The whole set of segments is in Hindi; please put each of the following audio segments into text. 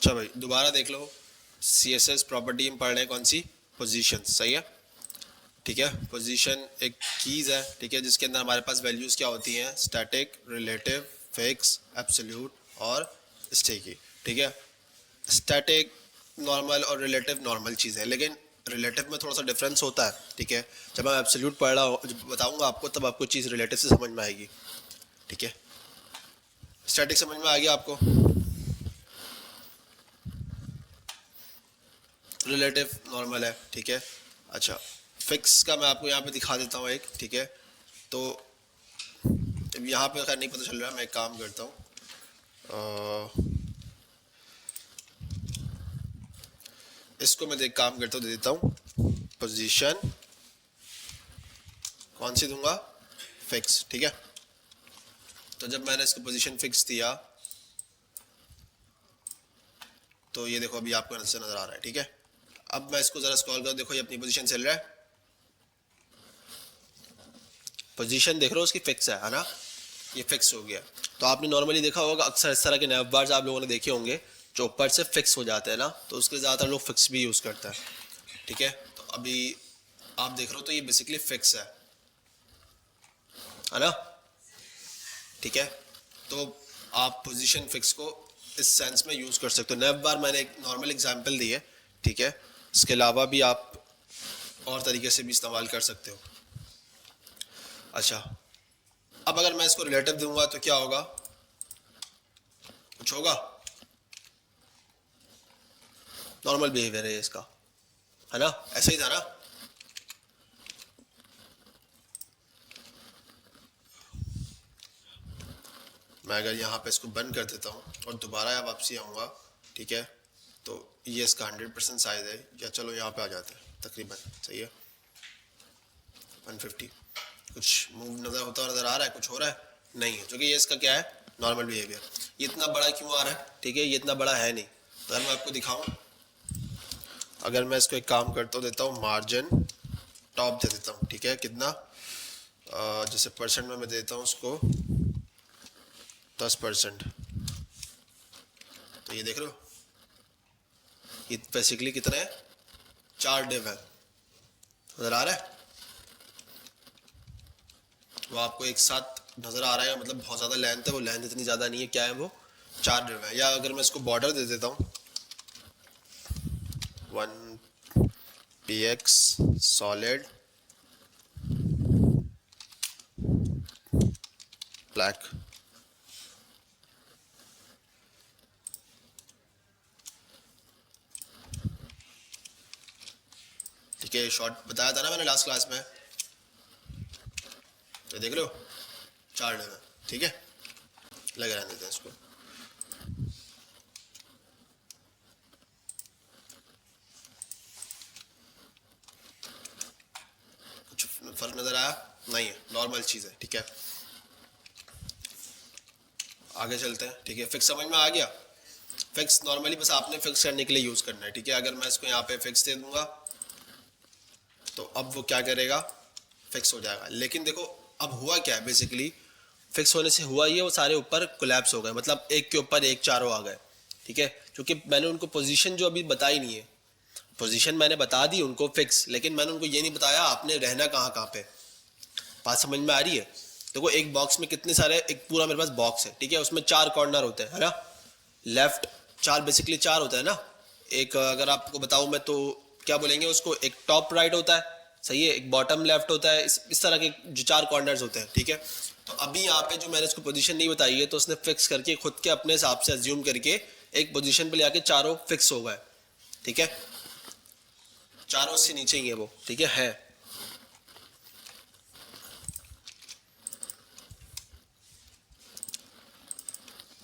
अच्छा भाई दोबारा देख लो। CSS प्रॉपर्टी में पढ़ रहे हैं कौन सी? पोजीशन, सही है। ठीक है, पोजीशन एक कीज है, ठीक है, जिसके अंदर हमारे पास वैल्यूज क्या होती हैं? स्टैटिक, रिलेटिव, फिक्स, एब्सोल्यूट और स्टिकी। ठीक है, स्टैटिक नॉर्मल और रिलेटिव नॉर्मल चीज़ है, लेकिन रिलेटिव में थोड़ा सा डिफरेंस होता है। ठीक है, जब मैं एब्सोल्यूट पढ़ रहा हूँ, जब बताऊंगा आपको, तब आपको चीज़ रिलेटिव से समझ में आएगी। ठीक है, स्टैटिक समझ में आ गया आपको? रिलेटिव नॉर्मल है। ठीक है, अच्छा फिक्स का मैं आपको यहाँ पे दिखा देता हूँ एक। ठीक है, तो यहाँ पे खैर नहीं पता चल रहा, मैं एक काम करता हूँ, इसको मैं एक काम करता हूँ, दे देता हूँ पोजीशन, कौन सी दूंगा? फिक्स। ठीक है, तो जब मैंने इसको पोजीशन फिक्स दिया तो ये देखो अभी आपको नजर आ रहा है। ठीक है, अब मैं इसको जरा स्क्रॉल कर, देखो ये अपनी पोजीशन चल रहा है, पोजीशन देख रहे हो उसकी फिक्स है ना, ये फिक्स हो गया। तो आपने नॉर्मली देखा होगा अक्सर इस तरह के नैव बार्स आप लोगों ने देखे होंगे जो ऊपर से फिक्स हो जाते हैं ना, तो उसके ज़्यादातर लोग फिक्स भी यूज़ करते हैं। ठीक है, तो अभी आप देख रहे हो तो ये बेसिकली फिक्स है ना। ठीक है, तो आप पोजीशन फिक्स को इस सेंस में यूज़ कर सकते हो। नैव बार मैंने एक नॉर्मल एग्जांपल दी है। ठीक है, इसके अलावा भी आप और तरीके से भी इस्तेमाल कर सकते हो। अच्छा, अब अगर मैं इसको रिलेटिव दूंगा तो क्या होगा? कुछ होगा? नॉर्मल बिहेवियर है इसका, है ना, ऐसा ही था ना। मैं अगर यहाँ पे इसको बंद कर देता हूँ और दोबारा यहाँ वापसी आऊँगा, ठीक है, तो ये इसका 100% साइज है, या चलो यहाँ पे आ जाते हैं तकरीबन, सही है 150। कुछ मूव नज़र आ रहा है, कुछ हो रहा है? नहीं है, क्योंकि ये इसका क्या है? Normal behaviour. ये इतना बड़ा क्यों आ रहा है? ठीक है, ये इतना बड़ा है नहीं। तो अगर मैं आपको दिखाऊं, अगर मैं इसको एक काम करता हूँ, देता हूँ मार्जिन टॉप दे देता हूँ। ठीक है, कितना? जैसे परसेंट में मैं देता हूँ उसको 10%। तो ये देख रहे हो, ये बेसिकली कितना है? 4 डिव है, नजर आ रहा है? वो आपको एक साथ नजर आ रहा है, मतलब बहुत ज़्यादा लेंथ है, वो लेंथ इतनी ज़्यादा नहीं है, क्या है वो? 4 डिव है। या अगर मैं इसको बॉर्डर दे देता हूँ 1px सॉलिड ब्लैक, ठीक है, शॉर्ट बताया था ना मैंने लास्ट क्लास में, तो देख लो 4 डिव है। ठीक है, लगे रहने देते हैं इसको। कुछ फर्क नजर आया? नहीं है, नॉर्मल चीज़ है। ठीक है, आगे चलते हैं। ठीक है, फिक्स समझ में आ गया? फिक्स नॉर्मली बस आपने फिक्स करने के लिए यूज़ करना है। ठीक है, अगर मैं इसको यहाँ पे फिक्स दे दूंगा तो अब वो क्या करेगा? फिक्स हो जाएगा। लेकिन देखो अब हुआ क्या है, बेसिकली फिक्स होने से हुआ ये, वो सारे ऊपर कोलैप्स हो गए, मतलब एक के ऊपर एक चारों आ गए। ठीक है, क्योंकि मैंने उनको पोजीशन जो अभी बताई नहीं है, पोजीशन मैंने बता दी उनको फिक्स, लेकिन मैंने उनको ये नहीं बताया आपने रहना कहाँ कहाँ पे। बात समझ में आ रही है? देखो एक बॉक्स में कितने सारे, एक पूरा मेरे पास बॉक्स है, ठीक है, उसमें 4 कॉर्नर होते हैं, है ना, लेफ्ट 4, बेसिकली 4 होता है ना। एक अगर आपको बताऊं मैं तो क्या बोलेंगे उसको, एक टॉप राइट होता है, सही है, एक बॉटम लेफ्ट होता है, इस तरह के जो 4 कॉर्नर्स होते हैं। ठीक है, तो अभी यहाँ पे जो मैंने इसको पोजीशन नहीं बताई है, तो उसने फिक्स करके खुद के अपने हिसाब से अज्यूम करके एक पोजीशन पे ले आके चारों फिक्स हो गए। ठीक है, चारों से नीचे ही है वो। ठीक है।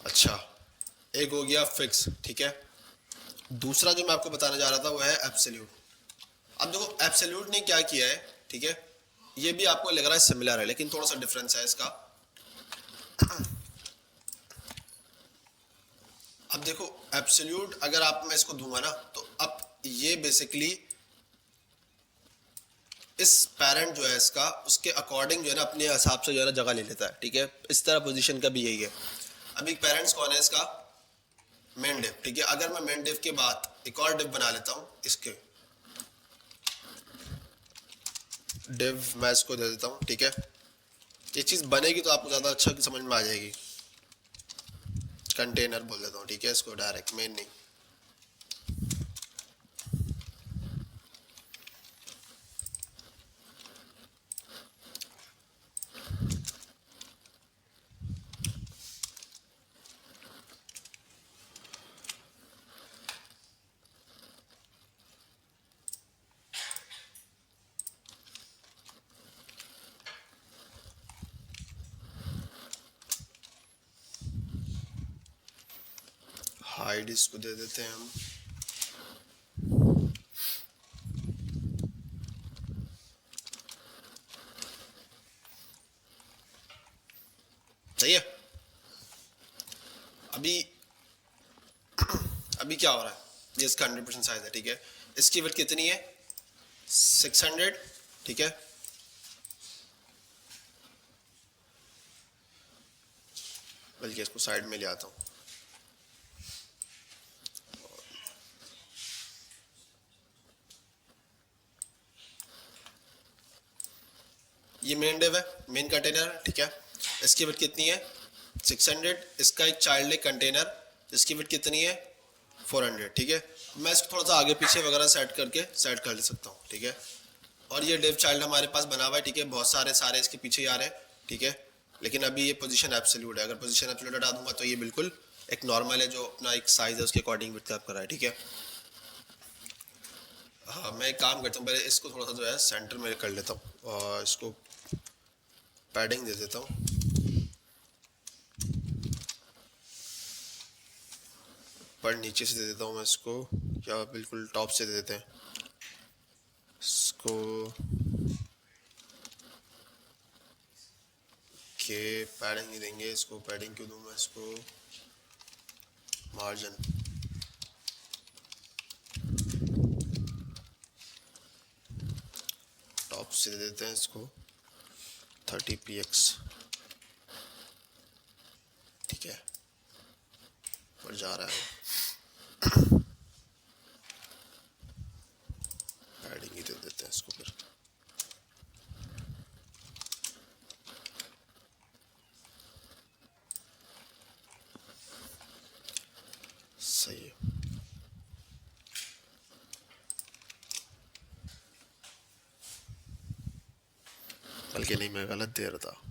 अच्छा, एक हो गया फिक्स। ठीक है, दूसरा जो मैं आपको बताने जा रहा था वो है एब्सोल्यूट। अब देखो एब्सोल्यूट ने क्या किया है, ठीक है, ये भी आपको लग रहा है सिमिलर है, लेकिन थोड़ा सा डिफरेंस है इसका। अब देखो एब्सोल्यूट अगर आप मैं इसको दूंगा ना, तो अब ये बेसिकली इस पेरेंट जो है इसका, उसके अकॉर्डिंग जो है ना अपने हिसाब से जो है ना जगह ले लेता है। ठीक है, इस तरह पोजीशन का भी यही है। अभी पेरेंट्स कौन है इसका? मेन डिव, ठीक है। अगर मैं मेन डिव के बाद एक और डिव बना लेता हूँ, इसके डिव मैं इसको दे देता हूँ, ठीक है। ये चीज़ बनेगी तो आपको ज़्यादा अच्छा समझ में आ जाएगी। कंटेनर बोल देता हूँ, ठीक है, इसको डायरेक्ट, मेन नहीं। हाइड इसको दे देते हैं हम। सही है। अभी अभी क्या हो रहा है, ये इसका 100% साइज है, ठीक है। इसकी विड्थ कितनी है, 600, ठीक है। बल्कि इसको साइड में ले आता हूँ। ये मेन डिव है, मेन कंटेनर, ठीक है। इसकी विड्थ कितनी है, 600। इसका एक चाइल्ड है कंटेनर, जिसकी विड्थ कितनी है, 400, ठीक है। मैं इसको थोड़ा सा आगे पीछे वगैरह सेट करके सेट कर ले सकता हूँ, ठीक है। और ये डिव चाइल्ड हमारे पास बना हुआ है, ठीक है। बहुत सारे इसके पीछे ही आ रहे हैं, ठीक है। लेकिन अभी ये पोजीशन एब्सोल्यूट है। अगर पोजीशन एब्सोल्यूट हटा दूंगा तो ये बिल्कुल एक नॉर्मल है, जो अपना एक साइज है उसके अकॉर्डिंग विड्थ कर रहा है, ठीक है। हाँ, मैं एक काम करता हूँ, पहले इसको थोड़ा सा जो है सेंटर में कर लेता हूँ और इसको पैडिंग दे देता हूँ। पर नीचे से दे देता हूँ मैं इसको, या बिल्कुल टॉप से दे देते हैं इसको, के पैडिंग ही देंगे इसको। पैडिंग क्यों दूँ मैं इसको, मार्जिन टॉप से दे देते हैं इसको 30px, ठीक है। पर जा रहा है, पैडिंग ही दे देते हैं इसको फिर। सही है। बल्कि नहीं, मैं गलत दे रहा था।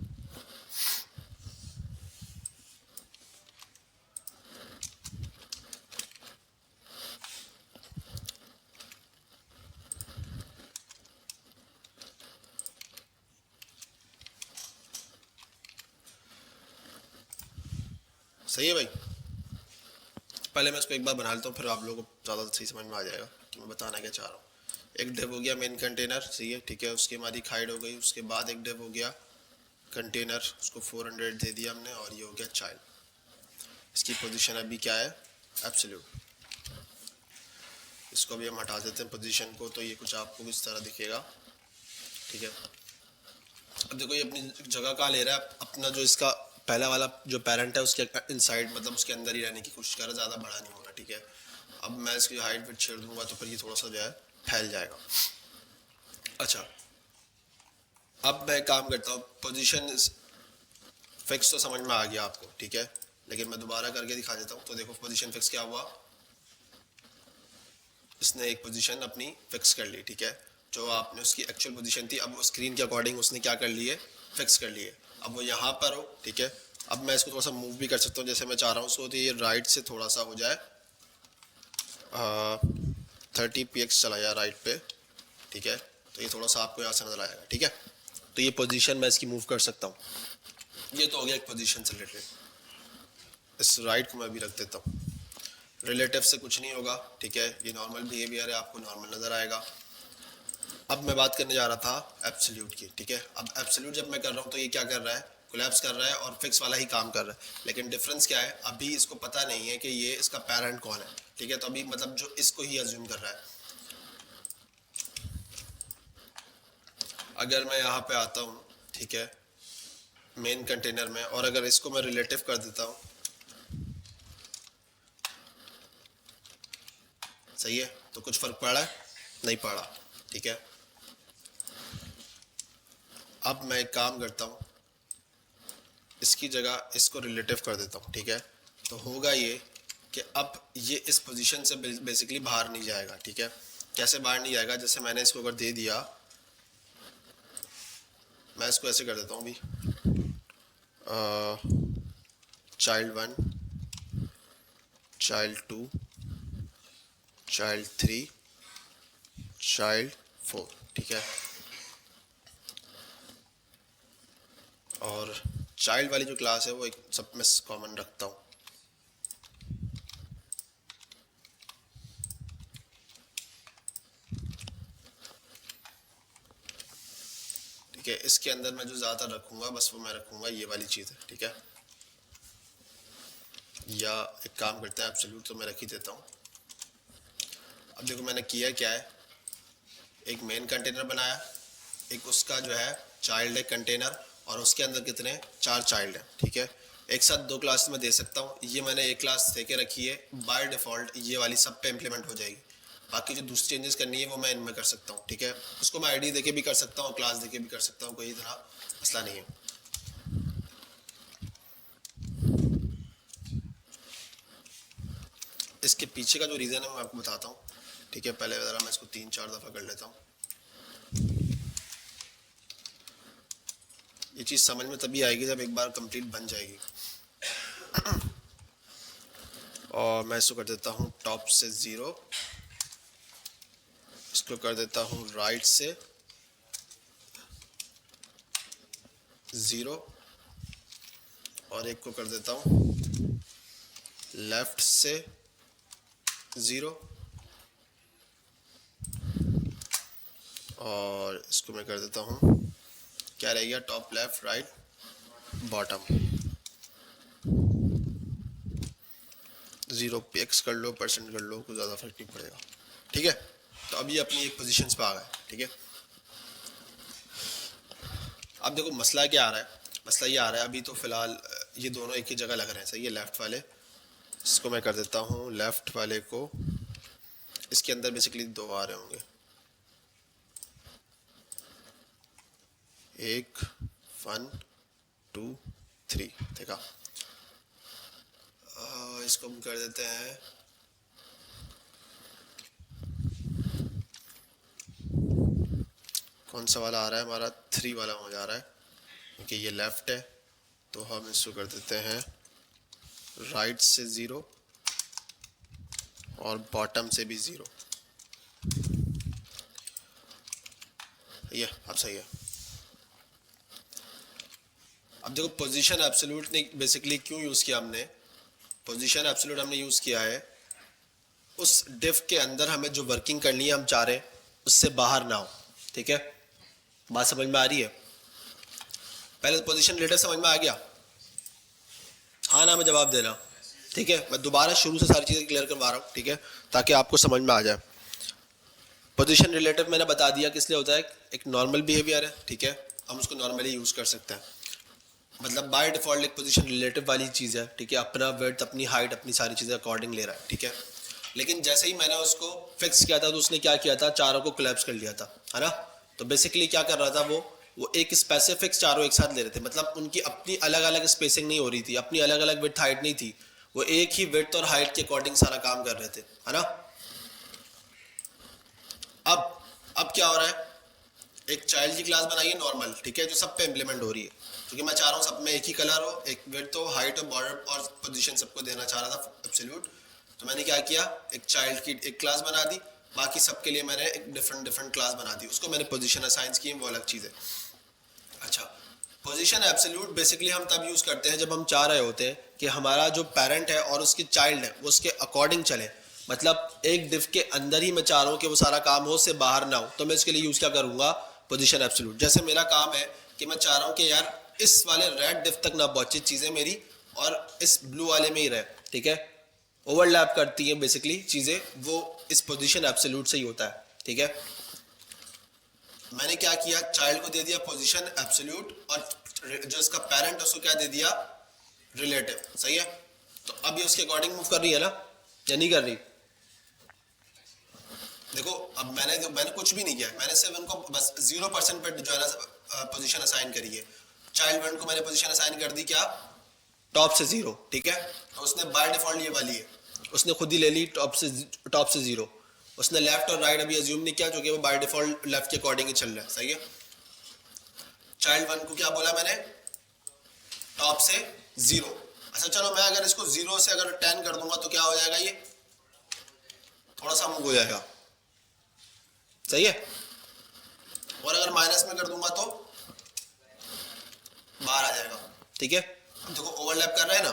सही है भाई। पहले मैं इसको एक बार बना लेता हूँ, फिर आप लोगों को ज़्यादा सही समझ में आ जाएगा कि मैं बताना क्या चाह रहा हूँ। एक डिव हो गया मेन कंटेनर, सही है, ठीक है। उसकी हमारी हाइड हो गई। उसके बाद एक डिव हो गया कंटेनर, उसको 400 दे दिया हमने, और ये हो गया चाइल्ड। इसकी पोजीशन अभी क्या है, एब्सोल्यूट। इसको अभी हम हटा देते हैं पोजीशन को, तो ये कुछ आपको इस तरह दिखेगा, ठीक है। अब देखो ये अपनी जगह कहाँ ले रहा है, अपना जो इसका पहला वाला जो पेरेंट है उसके इनसाइड, मतलब उसके अंदर ही रहने की कोशिश कर रहा है, ज़्यादा बड़ा नहीं होना, ठीक है। अब मैं इसकी हाइट फिर छेड़ दूंगा तो फिर ये थोड़ा सा जो है फैल जाएगा। अच्छा, अब मैं काम करता हूँ, पोजीशन फिक्स तो समझ में आ गया आपको, ठीक है। लेकिन मैं दोबारा करके दिखा देता हूँ। तो देखो पोजीशन फिक्स क्या हुआ, इसने एक पोजीशन अपनी फिक्स कर ली, ठीक है। जो आपने उसकी एक्चुअल पोजीशन थी, अब स्क्रीन के अकॉर्डिंग उसने क्या कर लिए, फिक्स कर लिए। अब वो यहाँ पर हो, ठीक है। अब मैं इसको थोड़ा सा मूव भी कर सकता हूँ जैसे मैं चाह रहा हूँ। सो तो ये राइट से थोड़ा सा हो जाए 30px चला जाए राइट पे, ठीक है। तो ये थोड़ा सा आपको यहाँ से नजर आएगा, ठीक है। तो ये पोजीशन मैं इसकी मूव कर सकता हूँ। ये तो हो गया एक पोजीशन से रिलेटेड। इस राइट को मैं भी रख देता हूँ। रिलेटिव से कुछ नहीं होगा, ठीक है। ये नॉर्मल बिहेवियर है, आपको नॉर्मल नज़र आएगा। अब मैं बात करने जा रहा था एब्सोल्यूट की, ठीक है। अब एब्सोल्यूट जब मैं कर रहा हूँ तो ये क्या कर रहा है, कोलैप्स कर रहा है और फिक्स वाला ही काम कर रहा है। लेकिन डिफरेंस क्या है, अभी इसको पता नहीं है कि ये इसका पेरेंट कौन है, ठीक है। तो अभी मतलब जो इसको ही अज्यूम कर रहा है। अगर मैं यहाँ पे आता हूँ, ठीक है, मेन कंटेनर में, और अगर इसको मैं रिलेटिव कर देता हूँ, सही है, तो कुछ फर्क पड़ा है? नहीं पड़ा, ठीक है। अब मैं एक काम करता हूँ, इसकी जगह इसको रिलेटिव कर देता हूँ, ठीक है। तो होगा ये कि अब ये इस पोजीशन से बेसिकली बाहर नहीं जाएगा, ठीक है। कैसे बाहर नहीं जाएगा? जैसे मैंने इसको अगर दे दिया, मैं इसको ऐसे कर देता हूँ अभी, चाइल्ड 1, चाइल्ड 2, चाइल्ड 3, चाइल्ड 4, ठीक है। और चाइल्ड वाली जो क्लास है वो एक सब में कॉमन रखता हूँ, ठीक है। इसके अंदर मैं जो ज़्यादा रखूँगा बस वो मैं रखूँगा ये वाली चीज़ है, ठीक है। या एक काम करते हैं, एब्सोल्यूट तो मैं रख ही देता हूँ। अब देखो मैंने किया क्या है, एक मेन कंटेनर बनाया, एक उसका जो है चाइल्ड है कंटेनर, और उसके अंदर कितने 4 चाइल्ड है, ठीक है। एक साथ 2 क्लास में दे सकता हूँ। ये मैंने एक क्लास दे के रखी है, बाय डिफ़ॉल्ट ये वाली सब पे इम्प्लीमेंट हो जाएगी। बाकी जो दूसरी चेंजेस करनी है वो मैं इनमें कर सकता हूँ, ठीक है। उसको मैं आईडी देके भी कर सकता हूँ, क्लास देके भी कर सकता हूँ, कोई इतना मसला नहीं है। इसके पीछे का जो रीज़न है मैं आपको बताता हूँ, ठीक है। पहले ज़रा मैं इसको 3-4 दफ़ा कर लेता हूँ। ये चीज़ समझ में तभी आएगी जब एक बार कंप्लीट बन जाएगी। और मैं इसको कर देता हूँ टॉप से 0, इसको कर देता हूँ राइट से 0, और एक को कर देता हूँ लेफ्ट से 0, और इसको मैं कर देता हूँ, क्या रह गया, टॉप लेफ्ट राइट बॉटम 0 पे एक्स कर लो, परसेंट कर लो, कुछ ज़्यादा फर्क नहीं पड़ेगा, ठीक है। तो अब ये अपनी एक पोजीशंस पे आ गए, ठीक है। अब देखो मसला क्या आ रहा है, मसला ये आ रहा है अभी तो फ़िलहाल ये दोनों एक ही जगह लग रहे हैं, सही है। लेफ़्ट वाले, इसको मैं कर देता हूँ लेफ़्ट वाले को, इसके अंदर बेसिकली 2 आ रहे होंगे, 1 1 2 3, देखा। इसको हम कर देते हैं कौन सा वाला आ रहा है हमारा, 3 वाला हो जा रहा है, क्योंकि ये लेफ़्ट है। तो हम इसको कर देते हैं राइट से 0 और बॉटम से भी 0, ये अब सही है। अब देखो पोजीशन एब्सोल्यूट ने बेसिकली क्यों यूज़ किया हमने, पोजीशन एब्सोल्यूट हमने यूज़ किया है उस डिफ के अंदर हमें जो वर्किंग करनी है हम चाह रहे हैं उससे बाहर ना हो, ठीक है। बात समझ में आ रही है? पहले पोजीशन रिलेटिव समझ में आ गया? हाँ ना में जवाब देना, ठीक है। मैं दोबारा शुरू से सारी चीज़ें क्लियर करवा रहा हूँ, ठीक है, ताकि आपको समझ में आ जाए। पोजीशन रिलेटिव मैंने बता दिया किस लिए होता है, एक नॉर्मल बिहेवियर है, ठीक है, हम उसको नॉर्मली यूज़ कर सकते हैं। मतलब बाय डिफ़ॉल्ट एक पोजीशन रिलेटिव वाली चीज़ है, ठीक है, अपना विड्थ अपनी हाइट अपनी सारी चीज़ें अकॉर्डिंग ले रहा है, ठीक है। लेकिन जैसे ही मैंने उसको फिक्स किया था तो उसने क्या किया था, चारों को कोलैप्स कर लिया था, है ना। तो बेसिकली क्या कर रहा था वो एक स्पेसिफिक चारों एक साथ ले रहे थे, मतलब उनकी अपनी अलग अलग स्पेसिंग नहीं हो रही थी, अपनी अलग अलग विड्थ हाइट नहीं थी, वो एक ही विड्थ और हाइट के अकॉर्डिंग सारा काम कर रहे थे, है ना। अब क्या हो रहा है, एक चाइल्ड की क्लास बनाई है नॉर्मल, ठीक है, जो सब पे इम्प्लीमेंट हो रही है, क्योंकि मैं चाह रहा हूँ सब में एक ही कलर हो, एक विड्थ हो, हाइट हो, बॉर्डर और पोजीशन सबको देना चाह रहा था एब्सोल्यूट। तो मैंने क्या किया, एक चाइल्ड की एक क्लास बना दी, बाकी सबके लिए मैंने एक डिफरेंट क्लास बना दी, उसको मैंने पोजीशन असाइन की, वो अलग चीज़ है। अच्छा, पोजीशन एब्सोल्यूट बेसिकली हम तब यूज़ करते हैं जब हम चाह रहे होते हैं कि हमारा जो पेरेंट है और उसकी चाइल्ड है वो उसके अकॉर्डिंग चले, मतलब एक डिफ के अंदर ही मैं चाह रहा हूँ कि वो सारा काम हो, उससे बाहर ना हो, तो मैं इसके लिए यूज़ क्या करूँगा, पोजीशन एब्सोल्यूट। जैसे मेरा काम है कि मैं चाह रहा हूँ कि यार इस वाले रेड डिफ तक ना पहुँचे चीज़ें मेरी, और इस ब्लू वाले में ही रहे, ठीक है, ओवरलैप करती हैं बेसिकली चीज़ें, वो इस पोजीशन एब्सोल्यूट से ही होता है, ठीक है। मैंने क्या किया, चाइल्ड को दे दिया पोजीशन एब्सोल्यूट, और जो इसका पेरेंट उसको क्या दे दिया, रिलेटिव, सही है। तो अब ये उसके अकॉर्डिंग मूव कर रही है ना, या नहीं कर रही? देखो अब मैंने कुछ भी नहीं किया, मैंने सिर्फ उनको बस 0% पे जो है ना पोजीशन असाइन करी है। चाइल्ड वन को मैंने पोजीशन असाइन कर दी क्या, टॉप से 0, ठीक है। तो उसने बाय डिफॉल्ट ये वाली है, उसने खुद ही ले ली टॉप से 0। उसने लेफ्ट और राइट अभी अज्यूम नहीं किया, क्योंकि वो बाय डिफॉल्ट लेफ्ट के अकॉर्डिंग ही चल रहा है, सही है। चाइल्ड वन को क्या बोला मैंने, टॉप से 0। अच्छा चलो मैं अगर इसको 0 से अगर 10 कर दूंगा तो क्या हो जाएगा, ये थोड़ा सा मूव हो जाएगा, सही है। और अगर माइनस में कर दूंगा तो बाहर आ जाएगा, ठीक है। अब देखो ओवरलैप कर रहे हैं ना,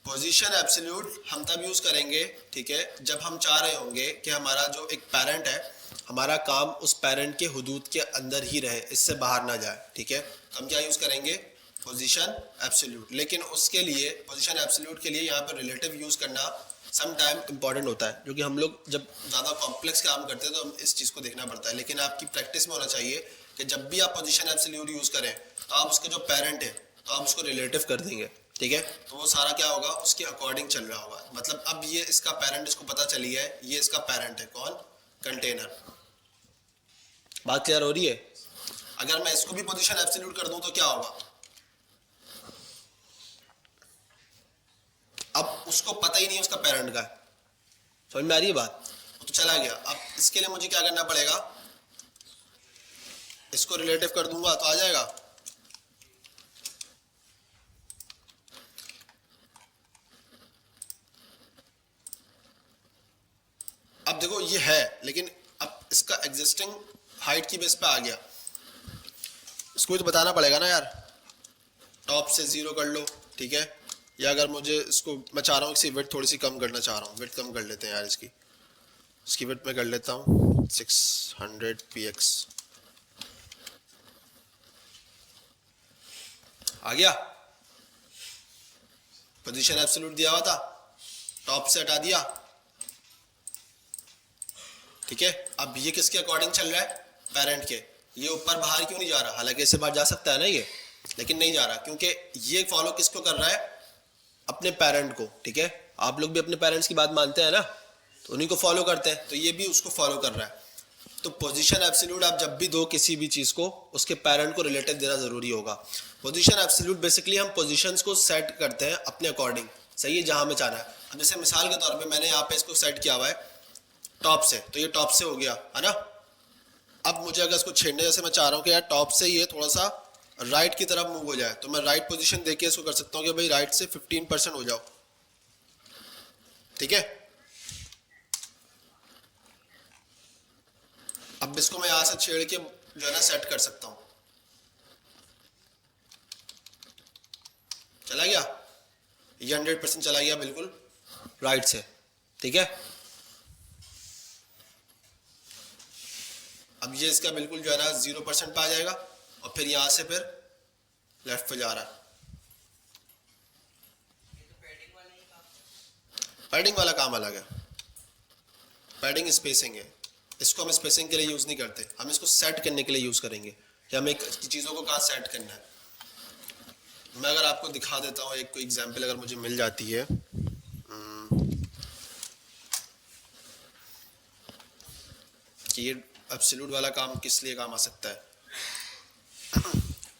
पोजीशन एब्सोल्यूट हम तब यूज करेंगे, ठीक है, जब हम चाह रहे होंगे कि हमारा जो एक पेरेंट है, हमारा काम उस पेरेंट के हुदूद के अंदर ही रहे, इससे बाहर ना जाए, ठीक है। तो हम क्या यूज करेंगे, पोजीशन एब्सोल्यूट। लेकिन उसके लिए पोजीशन एब्सोल्यूट के लिए यहाँ पर रिलेटिव यूज करना सम टाइम इंपॉर्टेंट होता है, क्योंकि हम लोग जब ज़्यादा कॉम्प्लेक्स काम करते हैं तो हम इस चीज़ को देखना पड़ता है। लेकिन आपकी प्रैक्टिस में होना चाहिए कि जब भी आप पोजीशन एब्सोल्यूट यूज करें तो आप उसके जो पेरेंट है तो आप उसको रिलेटिव कर देंगे, ठीक है। तो वो सारा क्या होगा, उसके अकॉर्डिंग चल रहा होगा। मतलब अब ये इसका पेरेंट इसको पता चली है, ये इसका पेरेंट है, कौन, कंटेनर। बात क्लियर हो रही है। अगर मैं इसको भी पोजीशन एब्सोल्यूट कर दूं तो क्या होगा, अब उसको पता ही नहीं उसका पेरेंट का है, समझ में आ रही है बात। तो चला गया। अब इसके लिए मुझे क्या करना पड़ेगा, इसको रिलेटिव कर दूंगा तो आ जाएगा। अब देखो ये है, लेकिन अब इसका एग्जिस्टिंग हाइट की बेस पे आ गया, इसको भी तो बताना पड़ेगा ना यार। टॉप से 0 कर लो, ठीक है। या अगर मुझे इसको, मैं चाह रहा हूँ इसकी विड्थ थोड़ी सी कम करना चाह रहा हूँ, विड्थ कम कर लेते हैं यार, इसकी विड्थ मैं कर लेता हूँ 600 px। आ गया, पोजीशन एब्सोल्यूट दिया हुआ था, टॉप से हटा दिया, ठीक है। अब ये किसके अकॉर्डिंग चल रहा है, पेरेंट के। ये ऊपर बाहर क्यों नहीं जा रहा, हालांकि इससे बाहर जा सकता है ना ये, लेकिन नहीं जा रहा, क्योंकि ये फॉलो किसको कर रहा है, अपने पेरेंट को, ठीक है। आप लोग भी अपने पेरेंट्स की बात मानते हैं ना, तो उन्हीं को फॉलो करते हैं, तो ये भी उसको फॉलो कर रहा है। तो पोजीशन एब्सोल्यूट आप जब भी दो किसी भी चीज को, उसके पेरेंट को रिलेटिव देना जरूरी होगा। पोजीशन एब्सोल्यूट बेसिकली हम पोजीशंस को सेट करते हैं अपने अकॉर्डिंग, सही है, जहां में चाहना है। अब जैसे मिसाल के तौर पे मैंने यहाँ पे इसको सेट किया हुआ है टॉप से, तो ये टॉप से हो गया है ना। अब मुझे अगर इसको छेड़ने, जैसे मैं चाह रहा हूँ कि यार टॉप से ये थोड़ा सा राइट की तरफ मूव हो जाए, तो मैं राइट पोजीशन देके इसको कर सकता हूँ कि भाई राइट से 15% हो जाओ, ठीक है। अब इसको मैं यहां से छेड़ के जो है ना सेट कर सकता हूं, चला गया, ये 100% चला गया बिल्कुल राइट से, ठीक है। अब ये इसका बिल्कुल जो है ना 0% पे आ जाएगा, और फिर यहां से फिर लेफ्ट पे जा रहा है। पैडिंग वाला काम अलग है, पैडिंग स्पेसिंग है, इसको हम स्पेसिंग के लिए यूज नहीं करते, हम इसको सेट करने के लिए यूज करेंगे कि हमें चीजों को कहाँ सेट करना है। मैं अगर आपको दिखा देता हूँ एक एग्जांपल अगर मुझे मिल जाती है, कि ये एब्सोल्यूट वाला काम किस लिए काम आ सकता है।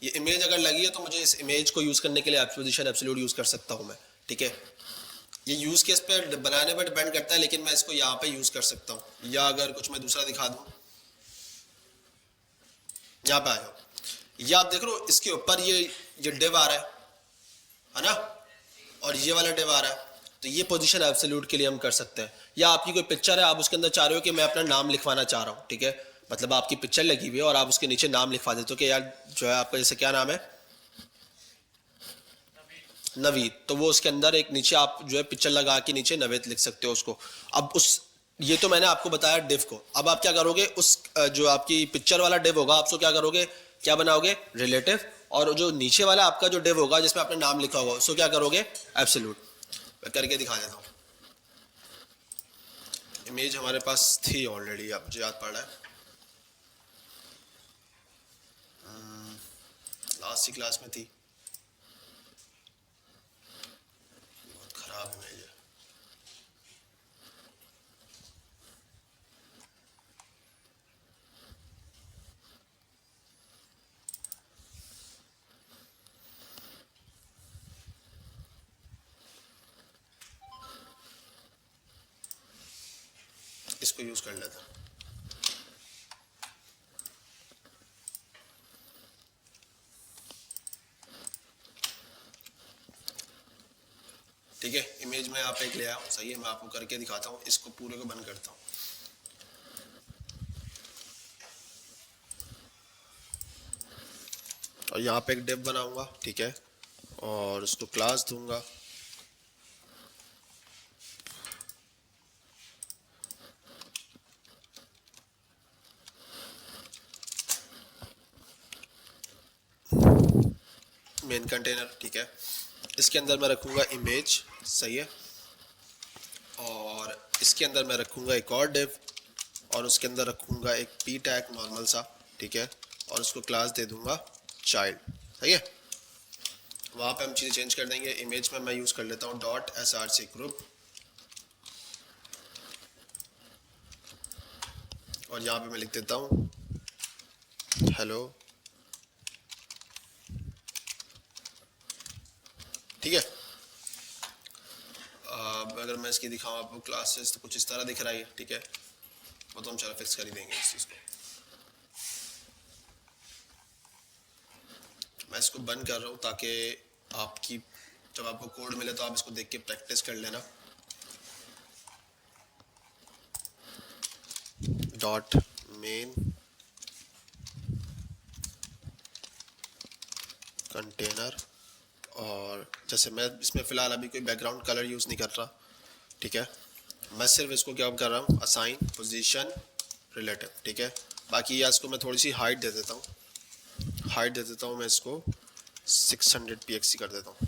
ये इमेज अगर लगी है तो मुझे इस इमेज को यूज करने के लिए पोजीशन एब्सोल्यूट यूज कर सकता हूँ मैं, ठीक है। ये यूज केस पे बनाने पर डिपेंड करता है, लेकिन मैं इसको यहाँ पे यूज कर सकता हूँ। या अगर कुछ मैं दूसरा दिखा दूँ, यहाँ पे आ जाओ, ये आप देख रहे हो इसके ऊपर ये डिव आ रहा है ना, और ये वाला डिव आ रहा है, तो ये पोजीशन एब्सोल्यूट के लिए हम कर सकते हैं। या आपकी कोई पिक्चर है, आप उसके अंदर चाह रहे हो कि मैं अपना नाम लिखवाना चाह रहा हूँ, ठीक है, मतलब आपकी पिक्चर लगी हुई है और आप उसके नीचे नाम लिखवा देते हो कि यार जो है आपका जैसे क्या नाम है, नवीद, तो वो उसके अंदर एक नीचे आप जो है पिक्चर लगा के नीचे नवेद लिख सकते हो उसको। अब उस, ये तो मैंने आपको बताया डिव को। अब आप क्या करोगे, उस जो आपकी पिक्चर वाला डिव होगा, आपको क्या करोगे, क्या बनाओगे, रिलेटिव, और जो नीचे वाला आपका जो डिव होगा जिसमें आपने नाम लिखा होगा उसको क्या करोगे, एब्सोल्यूट। मैं करके दिखा देता हूँ। इमेज हमारे पास थी ऑलरेडी, अब मुझे याद पड़ रहा है, लास्ट ही क्लास में थी। इसको यूज़ कर लेते हैं। ठीक है, इमेज में यहाँ पे एक ले आया हूँ, सही है, मैं आपको करके दिखाता हूँ। इसको पूरे को बंद करता हूँ। और यहाँ पे एक डिव बनाऊंगा, ठीक है, और उसको क्लास दूंगा। मेन कंटेनर, ठीक है, इसके अंदर मैं रखूंगा इमेज, सही है, और इसके अंदर मैं रखूंगा एक और डिव, और उसके अंदर रखूंगा एक पी टैग नॉर्मल सा, ठीक है, और उसको क्लास दे दूंगा चाइल्ड, सही है। वहाँ पे हम चीज़ें चेंज कर देंगे। इमेज में मैं यूज़ कर लेता हूँ डॉट src ग्रुप, और यहाँ पे मैं लिख देता हूँ हेलो, ठीक है। अगर मैं इसकी दिखाऊँ आपको क्लासेस, तो कुछ इस तरह दिख रहा है, ठीक है, वो तो हम चलो फिक्स कर ही देंगे इस चीज़ को। मैं इसको बंद कर रहा हूँ ताकि आपकी जब आपको कोड मिले तो आप इसको देख के प्रैक्टिस कर लेना। डॉट मेन कंटेनर, और जैसे मैं इसमें फ़िलहाल अभी कोई बैकग्राउंड कलर यूज़ नहीं कर रहा, ठीक है, मैं सिर्फ इसको क्या कर रहा हूँ, असाइन पोजीशन रिलेटिव, ठीक है। बाकी या इसको मैं थोड़ी सी हाइट दे देता हूँ, हाइट दे देता हूँ मैं इसको 600 pxc कर देता हूँ।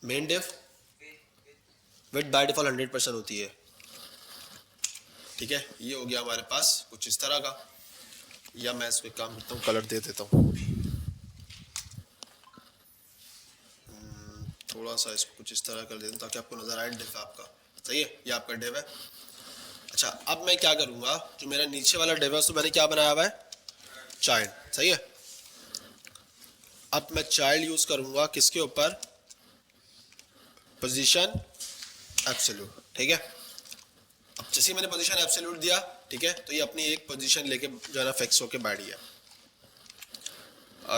Main div with by default 100% होती है, ठीक है। ये हो गया हमारे पास कुछ इस तरह का, या मैं इसको काम करता हूँ कलर दे देता हूँ, थोड़ा सा इसको कुछ इस तरह कर देता हूँ ताकि आपको नज़र आए डिव आपका, सही है, ये आपका डिव है। अच्छा, अब मैं क्या करूँगा, जो मेरा नीचे वाला डिव है उसको मैंने क्या बनाया हुआ है, चाइल्ड, सही है। अब मैं चाइल्ड यूज़ करूँगा किसके ऊपर, पोजीशन एब्सोल्यूट, ठीक है। अब जैसे मैंने पोजीशन एब्सोल्यूट दिया, ठीक है, तो ये अपनी एक पोजीशन लेके जो है ना फिक्स होके बैठ गया।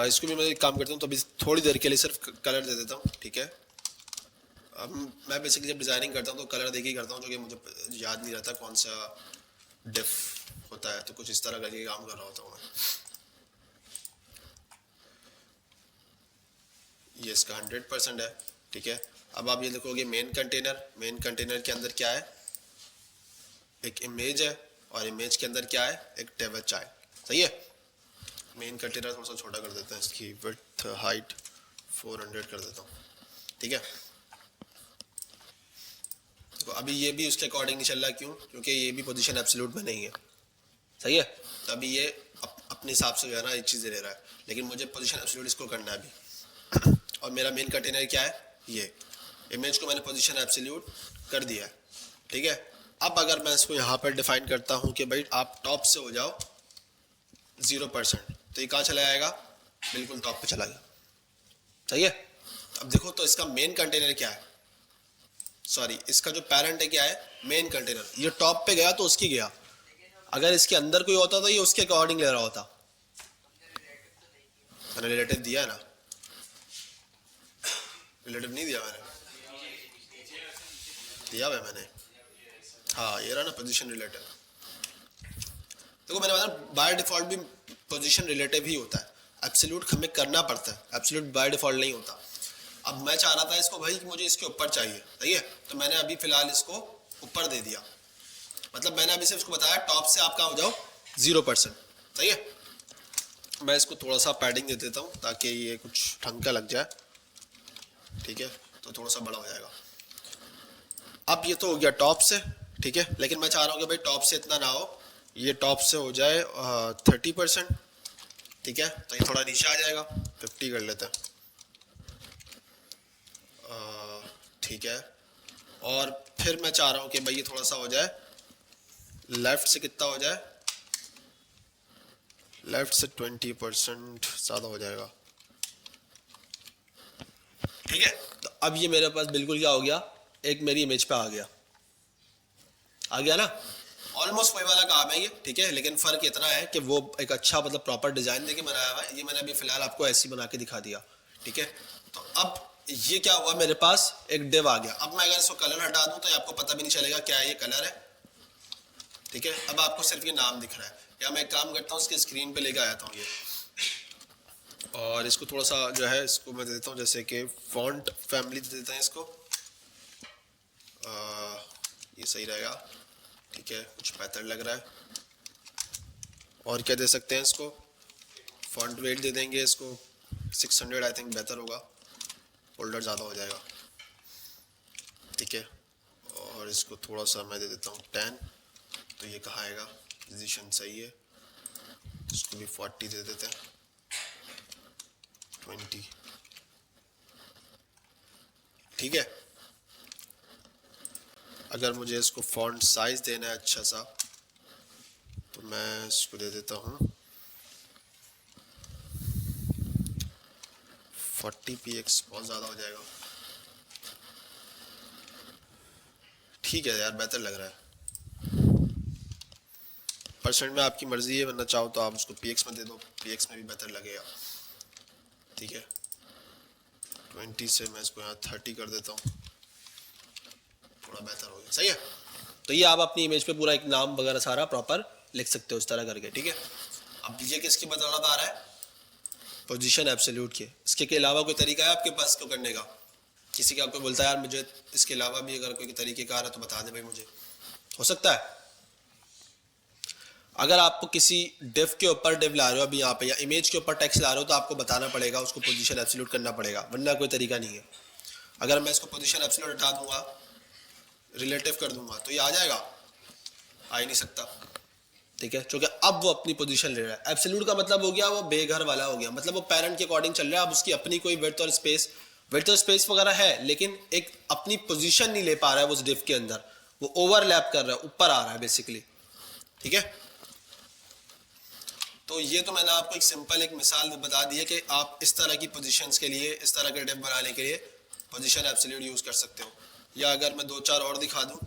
इसको भी मैं एक काम करता हूँ, तो अभी थोड़ी देर के लिए सिर्फ कलर दे देता हूँ, ठीक है। अब मैं बेसिकली जब डिज़ाइनिंग करता हूँ तो कलर देके ही करता हूँ, जो कि मुझे याद नहीं रहता कौन सा डिफ होता है, तो कुछ इस तरह करके काम कर रहा होता हूँ मैं। ये इसका 100% है, ठीक है। अब आप ये देखोगे मेन कंटेनर, मेन कंटेनर के अंदर क्या है, एक इमेज है, और इमेज के अंदर क्या है, एक टेबल चाइल्ड, सही है। मेन कंटेनर थोड़ा सा छोटा कर देते हैं, इसकी विड्थ हाइट 400 कर देता हूँ, ठीक है। तो अभी ये भी उसके अकॉर्डिंग नहीं चल रहा, क्यों, क्योंकि ये भी पोजीशन एब्सोल्यूट में नहीं है, सही है। तो अभी ये अपने हिसाब से जो है ना ये चीज़ें ले रहा है, लेकिन मुझे पोजीशन एब्सोल्यूट इसको करना है अभी। और मेरा मेन कंटेनर क्या है, ये इमेज को मैंने पोजीशन एब्सोल्यूट कर दिया है, ठीक है। अब अगर मैं इसको यहाँ पर डिफाइन करता हूँ कि भाई आप टॉप से हो जाओ 0%, तो ये कहाँ चला जाएगा, बिल्कुल टॉप पे चला गया, सही है। अब देखो तो इसका मेन कंटेनर क्या है, सॉरी इसका जो पेरेंट है क्या है, मेन कंटेनर, ये टॉप पे गया तो उसकी गया, अगर इसके अंदर कोई होता तो ये उसके अकॉर्डिंग ले रहा होता। मैंने रिलेटिव दिया ना, रिलेटिव नहीं दिया, मैंने दिया हुआ मैंने, हाँ ये रहा ना पोजीशन रिलेटिव। देखो मैंने बताया बाय डिफॉल्ट भी पोजीशन रिलेटिव ही होता है, एब्सोल्यूट हमें करना पड़ता है, एब्सोल्यूट बाय डिफॉल्ट नहीं होता। अब मैं चाह रहा था इसको भाई कि मुझे इसके ऊपर चाहिए, सही है, तो मैंने अभी फिलहाल इसको ऊपर दे दिया, मतलब मैंने अभी सिर्फ इसको बताया टॉप से आप कहाँ हो जाओ 0%, सही है। मैं इसको थोड़ा सा पैडिंग दे देता हूँ ताकि ये कुछ ढंग का लग जाए, ठीक है, तो थोड़ा सा बड़ा हो जाएगा। अब ये तो हो गया टॉप से, ठीक है, लेकिन मैं चाह रहा हूँ कि भाई टॉप से इतना ना हो, ये टॉप से हो जाए 30%, ठीक है, तो ये थोड़ा नीचे आ जाएगा, 50 कर लेते हैं, ठीक है। और फिर मैं चाह रहा हूँ कि भाई ये थोड़ा सा हो जाए लेफ्ट से, कितना हो जाए, लेफ्ट से 20% ज़्यादा हो जाएगा, ठीक है। तो अब ये मेरे पास बिल्कुल क्या हो गया, एक मेरी इमेज पे आ गया ना, ऑलमोस्ट वही वाला काम है ये, ठीक है। लेकिन फ़र्क इतना है कि वो एक अच्छा मतलब प्रॉपर डिज़ाइन देके बनाया हुआ है, ये मैंने अभी फ़िलहाल आपको ऐसे ही बना के दिखा दिया, ठीक है। तो अब ये क्या हुआ, मेरे पास एक डिव आ गया। अब मैं अगर इसको कलर हटा दूं तो आपको पता भी नहीं चलेगा क्या ये कलर है, ठीक है। अब आपको सिर्फ ये नाम दिख रहा है। या मैं एक काम करता हूँ, इसके स्क्रीन पे लेके आया था ये, और इसको थोड़ा सा जो है इसको मैं दे देता हूँ, जैसे कि फॉन्ट फैमिली दे देते हैं इसको, ये सही रहेगा, ठीक है। कुछ बेहतर लग रहा है। और क्या दे सकते हैं इसको, फॉन्ट वेट दे देंगे इसको 600, आई थिंक बेहतर होगा, फोल्डर ज़्यादा हो जाएगा, ठीक है। और इसको थोड़ा सा मैं दे देता हूँ 10, तो ये कहाँ आएगा, पोजीशन सही है। इसको भी 40 दे देते हैं, 20, ठीक है। अगर मुझे इसको फॉन्ट साइज देना है अच्छा सा, तो मैं इसको दे देता हूँ 40px, बहुत ज़्यादा हो जाएगा, ठीक है यार, बेहतर लग रहा है। परसेंट में आपकी मर्जी है, वरना चाहो तो आप उसको px में दे दो, px में भी बेहतर लगेगा, ठीक है। 20 से मैं इसको यहाँ 30 कर देता हूँ, थोड़ा बेहतर हो गया, सही है। तो ये आप अपनी इमेज पे पूरा एक नाम वगैरह सारा प्रॉपर लिख सकते हो इस तरह करके, ठीक है। अब ये किसकी बदौलत आ रहा है, पोजीशन एब्सोल्यूट के। इसके अलावा कोई तरीका है आपके पास को करने का, किसी का आपको बोलता है यार मुझे इसके अलावा भी अगर कोई तरीके का आ रहा है तो बता दे भाई मुझे, हो सकता है। अगर आपको किसी डिव के ऊपर डिव ला रहे हो अभी यहाँ पे, या इमेज के ऊपर टेक्स्ट ला रहे हो, तो आपको बताना पड़ेगा, उसको पोजीशन एब्सोल्यूट करना पड़ेगा, वरना कोई तरीका नहीं है। अगर मैं इसको पोजीशन एब्सोल्यूट हटा दूंगा, रिलेटिव कर दूंगा, तो ये आ जाएगा, आ ही नहीं सकता, ठीक है, क्योंकि अब वो अपनी पोजीशन ले रहा है। एब्सोल्यूट का मतलब हो गया वो बेघर वाला हो गया, मतलब वो पेरेंट के अकॉर्डिंग चल रहा है। अब उसकी अपनी कोई विड्थ और स्पेस वगैरह है, लेकिन एक अपनी पोजीशन नहीं ले पा रहा है वो उस डिव के अंदर, वो ओवरलैप कर रहा है, ऊपर आ रहा है बेसिकली, ठीक है। तो ये तो मैंने आपको एक सिंपल एक मिसाल बता दी है कि आप इस तरह की पोजीशंस के लिए, इस तरह के डिव बनाने के लिए पोजीशन एब्सोल्यूट यूज कर सकते हो। या अगर मैं 2-4 और दिखा दूं,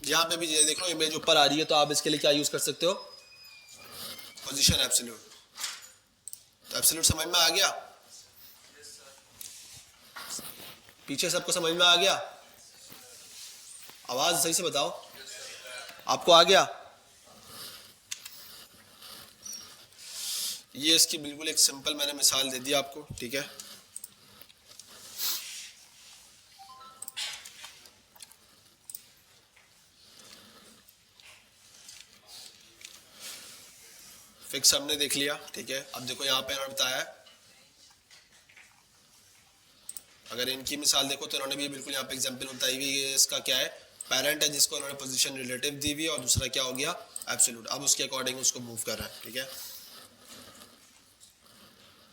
यहाँ पे भी ये देख लो इमेज ऊपर आ रही है, तो आप इसके लिए क्या यूज कर सकते हो, पोजीशन एब्सोल्यूट। तो एब्सोल्यूट समझ में आ गया, पीछे सबको समझ में आ गया, आवाज सही से बताओ, आपको आ गया। ये इसकी बिल्कुल एक सिंपल मैंने मिसाल दे दी आपको, ठीक है। फिक्स हमने देख लिया, ठीक है। अब देखो यहाँ पे इन्होंने बताया, अगर इनकी मिसाल देखो तो इन्होंने भी बिल्कुल यहाँ पे एग्जांपल बताई हुई है। इसका क्या है, पेरेंट है जिसको उन्होंने पोजीशन रिलेटिव दी हुई है, और दूसरा क्या हो गया, एब्सोल्यूट। अब उसके अकॉर्डिंग उसको मूव कर रहा है, ठीक है।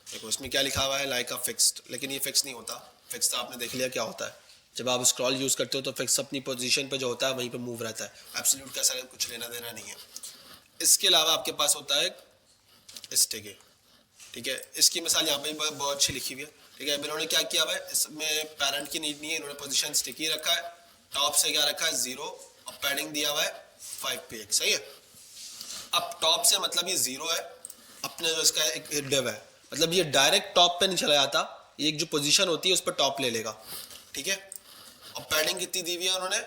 देखो इसमें क्या लिखा हुआ है, लाइक अ फिक्स्ड, लेकिन ये फिक्स नहीं होता। फिक्स तो आपने देख लिया क्या होता है, जब आप स्क्रॉल यूज करते हो तो फिक्स अपनी पोजीशन पे जो होता है वहीं पे मूव रहता है। एब्सोल्यूट का सारा कुछ लेना देना नहीं है। इसके अलावा आपके पास होता है स्टिकी, ठीक है। इसकी मिसाल यहाँ पे बहुत अच्छी लिखी हुई है, ठीक है। इन्होंने क्या किया हुआ है, इसमें पेरेंट की नीड नहीं है, इन्होंने पोजीशन स्टिकी रखा है, टॉप से क्या रखा है 0, और पैडिंग दिया हुआ है 5px, सही है। अब टॉप से मतलब ये 0 है, अपने जो इसका एक डिव है, मतलब ये डायरेक्ट टॉप पे नहीं चला जाता, ये एक जो पोजीशन होती है उस पर टॉप ले लेगा, ठीक है। और पैडिंग कितनी दी हुई है उन्होंने,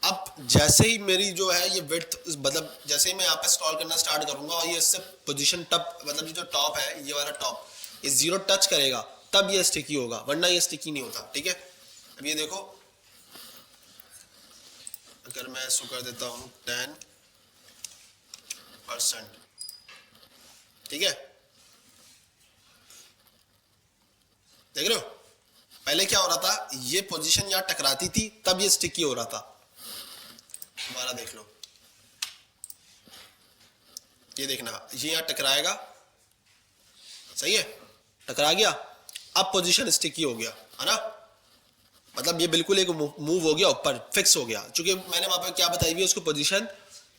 अब जैसे ही मेरी जो है ये विड्थ, मतलब जैसे ही मैं यहाँ पे स्क्रॉल करना स्टार्ट करूंगा और ये इससे पोजीशन टॉप, मतलब ये जो टॉप है ये वाला टॉप, ये 0 टच करेगा तब ये स्टिकी होगा, वरना ये स्टिकी नहीं होता, ठीक है। अब ये देखो, अगर मैं इसको कर देता हूँ 10%, ठीक है, देख रहे हो, पहले क्या हो रहा था, ये पोजीशन यहाँ टकराती थी तब ये स्टिकी हो रहा था। दोबारा देख लो, ये देखना, ये यहाँ टकराएगा, सही है, टकरा गया, अब पोजीशन स्टिकी हो गया, है ना, मतलब ये बिल्कुल एक मूव हो गया ऊपर, फिक्स हो गया, क्योंकि मैंने वहां पे क्या बताई हुई है उसको, पोजीशन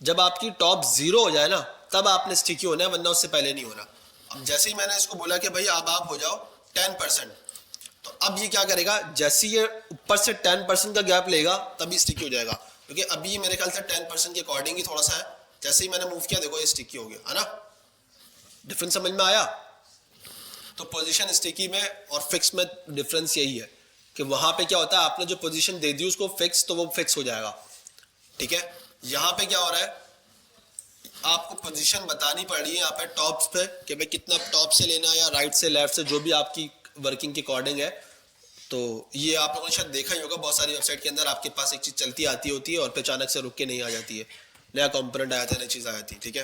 जब आपकी टॉप 0 हो जाए ना तब आपने स्टिकी होना है, वरना उससे पहले नहीं होना। अब जैसे ही मैंने इसको बोला कि भाई अब आप हो जाओ 10%, तो अब ये क्या करेगा, जैसे ये ऊपर से 10% का गैप लेगा तभी स्टिकी हो जाएगा, क्योंकि अभी मेरे ख्याल से 10% के अकॉर्डिंग ही थोड़ा सा है। जैसे ही मैंने मूव किया देखो ये स्टिकी हो गया है ना। डिफरेंस समझ में आया? तो पोजीशन स्टिकी में और फिक्स में डिफरेंस यही है कि वहां पे क्या होता है, आपने जो पोजीशन दे दी उसको फिक्स, तो वो फिक्स हो जाएगा। ठीक है, यहाँ पे क्या हो रहा है, आपको पोजीशन बतानी पड़ रही है यहाँ पे टॉप्स पे कि भाई कितना टॉप से लेना है या राइट से लेफ्ट से, जो भी आपकी वर्किंग के अकॉर्डिंग है। तो ये आप लोगों ने शायद देखा ही होगा, बहुत सारी वेबसाइट के अंदर आपके पास एक चीज चलती आती होती है और फिर अचानक से रुक के नहीं आ जाती है, नया कंपोनेंट आया था, नई चीज आ जाती है। ठीक है,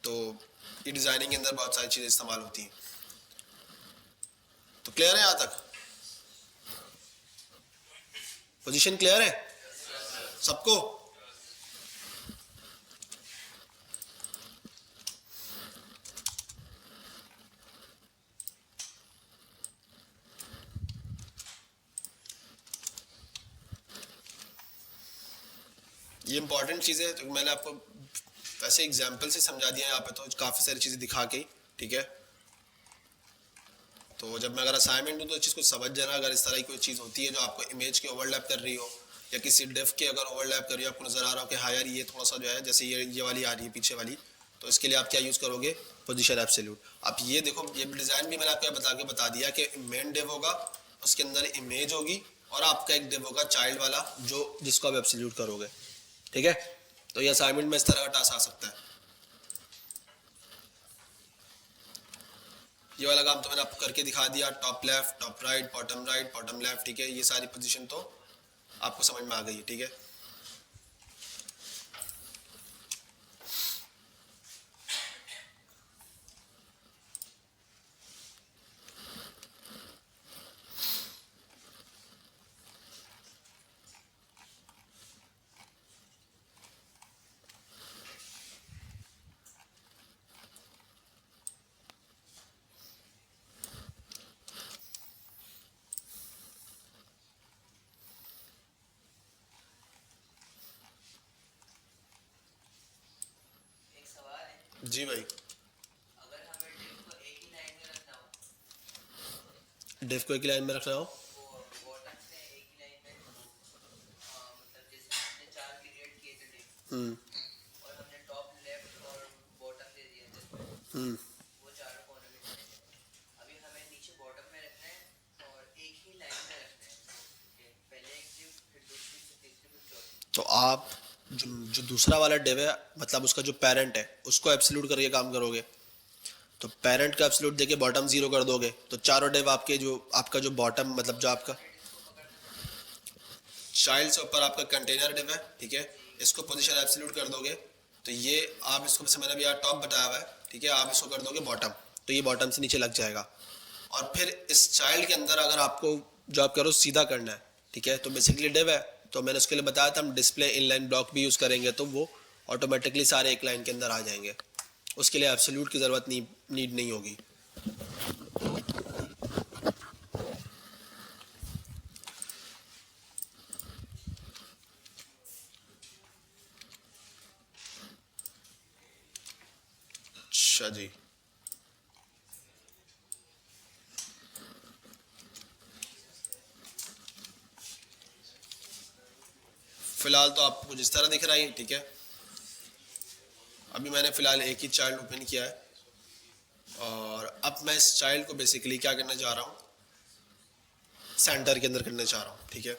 तो ये डिजाइनिंग के अंदर बहुत सारी चीजें इस्तेमाल होती हैं। तो क्लियर है यहाँ तक? पोजीशन क्लियर है सबको? ये इंपॉर्टेंट चीज़ है, तो मैंने आपको वैसे एग्जाम्पल से समझा दिया है यहाँ पे, तो काफ़ी सारी चीज़ें दिखा के। ठीक है, तो जब मैं अगर असाइनमेंट दूँ तो इस चीज़ को समझ जाना, अगर इस तरह की कोई चीज़ होती है जो आपको इमेज के ओवरलैप कर रही हो या किसी डिफ के अगर ओवरलैप कर रही हो, आपको नज़र आ रहा हो कि हाँ यार ये थोड़ा सा जो है, जैसे ये वाली आ रही है पीछे वाली, तो इसके लिए आप क्या यूज़ करोगे, पोजीशन एब्सोल्यूट। आप ये देखो, ये डिज़ाइन भी मैंने आपको बता दिया कि मेन डिव होगा, उसके अंदर इमेज होगी, और आपका एक डिव होगा चाइल्ड वाला जो जिसको आप एब्सोल्यूट करोगे। ठीक है, तो ये असाइनमेंट में इस तरह का टास्क आ सकता है। ये वाला काम तो मैंने आपको करके दिखा दिया, top left, top right, bottom left. ठीक है, ये सारी पोजीशन तो आपको समझ में आ गई है। ठीक है, जी भाई। अगर हमें डिव को एक ही लाइन में रखना हो, डिफ को एक लाइन में रखना हो, वो बॉटम से एक ही लाइन में, मतलब जैसे हमने 4 क्रिएट किए थे डिव, और हमने टॉप लेफ्ट और बॉटम दे दिए थे, वो चारों कॉर्नर में चले गए। अभी हमें नीचे बॉटम में रखना है और एक ही लाइन में रखना है। ठीक है? पहले एक डिव, फिर दूसरी, फिर तीसरी, फिर चौथी। तो आप जो दूसरा वाला डिव है, मतलब उसका जो पेरेंट है उसको एब्सोल्यूट करके काम करोगे। तो पेरेंट का एब्सोल्यूट देके बॉटम 0 कर दोगे, तो चारों डिव आपके जो आपका जो बॉटम, मतलब जो आपका फिर इसको पकड़ना पड़ेगा। चाइल्ड से ऊपर आपका कंटेनर डिव है। ठीक है, इसको पोजीशन एब्सोल्यूट कर दोगे, तो ये आप इसको, जैसे मैंने अभी यहाँ टॉप बताया हुआ है, ठीक है, आप इसको कर दोगे बॉटम, तो ये बॉटम से नीचे लग जाएगा। और फिर इस चाइल्ड के अंदर अगर आपको जो आप करो सीधा करना है, ठीक है, तो बेसिकली डिव है, तो मैंने उसके लिए बताया था हम डिस्प्ले इनलाइन ब्लॉक भी यूज़ करेंगे, तो वो ऑटोमेटिकली सारे एक लाइन के अंदर आ जाएंगे। उसके लिए एब्सोल्यूट की ज़रूरत नीड नहीं होगी। अच्छा जी, फिलहाल तो आपको जिस तरह दिख रहा है, ठीक है। अभी मैंने फिलहाल एक ही चाइल्ड ओपन किया है, और अब मैं इस चाइल्ड को बेसिकली क्या करना चाह रहा हूँ, सेंटर के अंदर करना चाह रहा हूँ। ठीक है,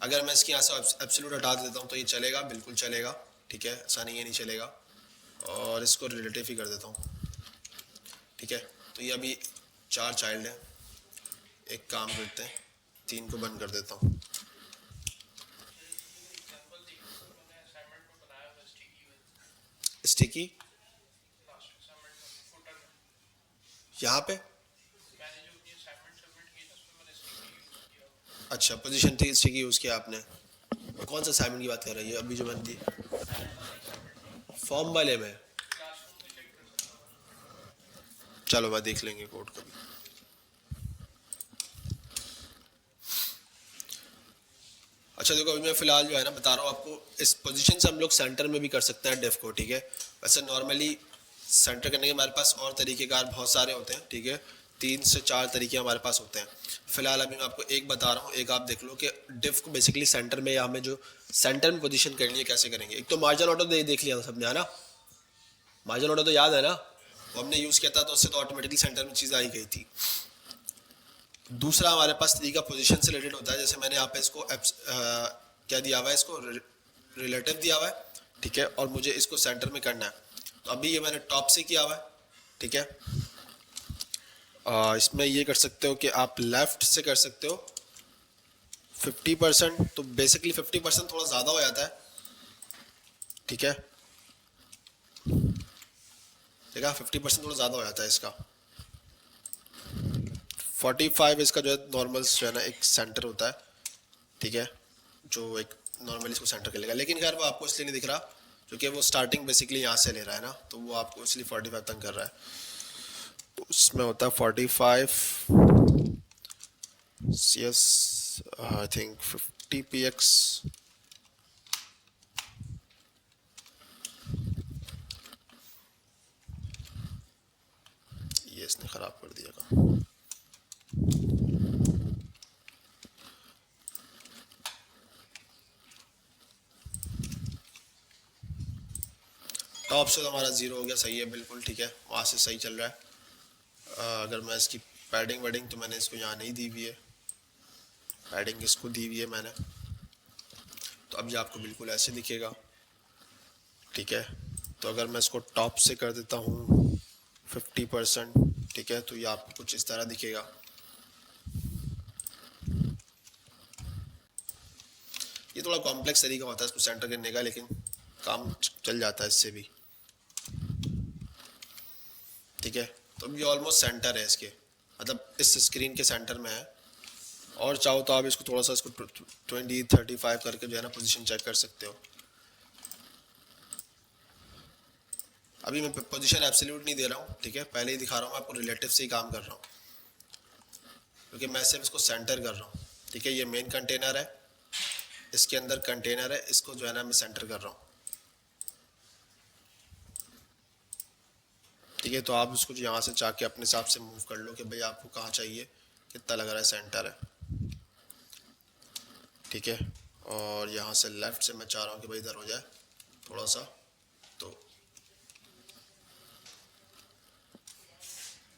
अगर मैं इसकी यहाँ से एब्सोल्यूट हटा देता हूँ तो ये चलेगा, बिल्कुल चलेगा। ठीक है, ऐसा नहीं है नहीं चलेगा, और इसको रिलेटिव ही कर देता हूँ। ठीक है, तो ये अभी 4 चाइल्ड हैं, एक काम करते हैं 3 को बंद कर देता हूँ। स्टिकी यहाँ पे, अच्छा पोजीशन 3 स्टिकी यूज़ किया आपने। कौन सा असाइनमेंट की बात कर रही है अभी जो मैंने दी? फॉर्म वाले में, चलो मैं देख लेंगे कोड कभी। अच्छा देखो, अभी मैं फिलहाल जो है ना बता रहा हूँ आपको, इस पोजीशन से हम लोग सेंटर में भी कर सकते हैं डिफ को, ठीक है। वैसे नॉर्मली सेंटर करने के हमारे पास और तरीक़ेकार बहुत सारे होते हैं, ठीक है। 3 से 4 तरीके हमारे पास होते हैं। फिलहाल अभी मैं आपको एक बता रहा हूँ, एक आप देख लो कि डिफ को बेसिकली सेंटर में या हमें जो सेंटर में पोजीशन करनी है कैसे करेंगे। एक तो मार्जिन ऑटो देख लिया सबने, है ना। मार्जिन ऑटो तो याद है ना, वो हमने यूज़ किया था तो उससे तो ऑटोमेटिकली सेंटर में चीज़ आई गई थी। दूसरा हमारे पास तरीका पोजीशन से रिलेटेड होता है, जैसे मैंने यहाँ पे इसको क्या दिया हुआ है, इसको रिलेटिव दिया हुआ है, ठीक है, और मुझे इसको सेंटर में करना है। तो अभी ये मैंने टॉप से किया हुआ है, ठीक है। इसमें ये कर सकते हो कि आप लेफ्ट से कर सकते हो 50%, तो बेसिकली 50% थोड़ा ज़्यादा हो जाता है, ठीक है। देखा, 50% थोड़ा ज़्यादा हो जाता है इसका। 45 इसका जो है नॉर्मल जो है ना एक सेंटर होता है, ठीक है, जो एक नॉर्मली इसको सेंटर कर लेगा। लेकिन खैर वो आपको इसलिए नहीं दिख रहा क्योंकि वो स्टार्टिंग बेसिकली यहाँ से ले रहा है ना, तो वो आपको इसलिए 45 तक कर रहा है। तो उसमें होता है 45 CS, आई थिंक 50 px। ये इसने ख़राब कर दिया काम। टॉप से तो हमारा ज़ीरो हो गया, सही है बिल्कुल, ठीक है, वहाँ से सही चल रहा है। अगर मैं इसकी पैडिंग वेडिंग, तो मैंने इसको यहाँ नहीं दी हुई है, पैडिंग इसको दी हुई है मैंने, तो अब ये आपको बिल्कुल ऐसे दिखेगा, ठीक है। तो अगर मैं इसको टॉप से कर देता हूँ 50%, ठीक है, तो ये आपको कुछ इस तरह दिखेगा। ये थोड़ा कॉम्प्लेक्स तरीका होता है इसको सेंटर करने का, लेकिन काम चल जाता है इससे भी, ठीक है। तो अब ये ऑलमोस्ट सेंटर है इसके, मतलब इस स्क्रीन के सेंटर में है। और चाहो तो आप इसको थोड़ा सा इसको 20-35 करके जो है ना पोजीशन चेक कर सकते हो। अभी मैं पोजीशन एब्सोल्यूट नहीं दे रहा हूँ, ठीक है, पहले ही दिखा रहा हूँ, मैं आपको रिलेटिव से ही काम कर रहा हूँ क्योंकि मैं सिर्फ इसको सेंटर कर रहा हूँ, ठीक है। ये मेन कंटेनर है, इसके अंदर कंटेनर है, इसको जो है ना मैं सेंटर कर रहा हूँ, ठीक है। तो आप इसको यहाँ से चाह के अपने हिसाब से मूव कर लो कि भाई आपको कहाँ चाहिए, कितना लग रहा है सेंटर है, ठीक है। और यहाँ से लेफ्ट से मैं चाह रहा हूँ कि भाई इधर हो जाए थोड़ा सा, तो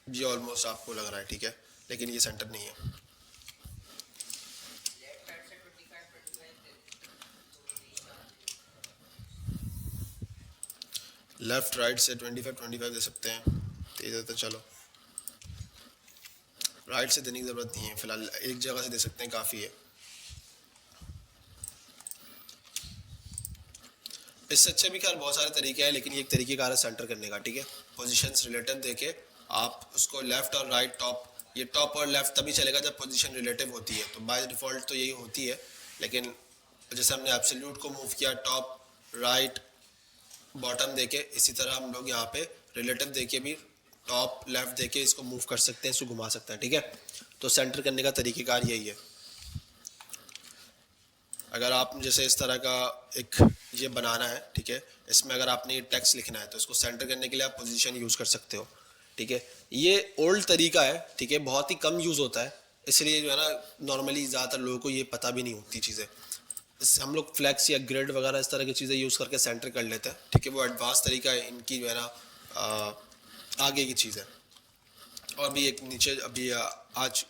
ये ऑलमोस्ट आपको लग रहा है, ठीक है, लेकिन ये सेंटर नहीं है। लेफ्ट साइड से 25 दे लेफ्ट राइट से 25 दे सकते हैं, तो इधर तो चलो राइट से देने की ज़रूरत नहीं है, फिलहाल एक जगह से दे सकते हैं, काफ़ी है। इससे अच्छे भी खैर बहुत सारे तरीके हैं, लेकिन ये एक तरीके कार है सेंटर करने का, ठीक है। पोजीशंस रिलेटिव देके आप उसको लेफ्ट और राइट, टॉप, ये टॉप और लेफ्ट तभी चलेगा जब पोजीशन रिलेटिव होती है, तो बाय डिफ़ॉल्ट तो यही होती है। लेकिन जैसे हमने एब्सोल्यूट को मूव किया टॉप राइट बॉटम देके, इसी तरह हम लोग यहाँ पे रिलेटिव देके भी टॉप लेफ्ट देके इसको मूव कर सकते हैं, इसको घुमा सकते हैं, ठीक है। तो सेंटर करने का तरीक़ेकार यही है। अगर आप जैसे इस तरह का एक ये बनाना है, ठीक है, इसमें अगर आपने ये टेक्स्ट लिखना है तो इसको सेंटर करने के लिए आप पोजीशन यूज़ कर सकते हो, ठीक है। ये ओल्ड तरीका है, ठीक है, बहुत ही कम यूज़ होता है, इसलिए जो है ना नॉर्मली ज़्यादातर लोगों को ये पता भी नहीं होती चीज़ें। हम लोग फ्लैक्स या ग्रिड वगैरह इस तरह की चीज़ें यूज़ करके सेंटर कर लेते हैं, ठीक है, वो एडवांस तरीका है इनकी जो है ना आगे की चीज़ है। और भी एक नीचे अभी आज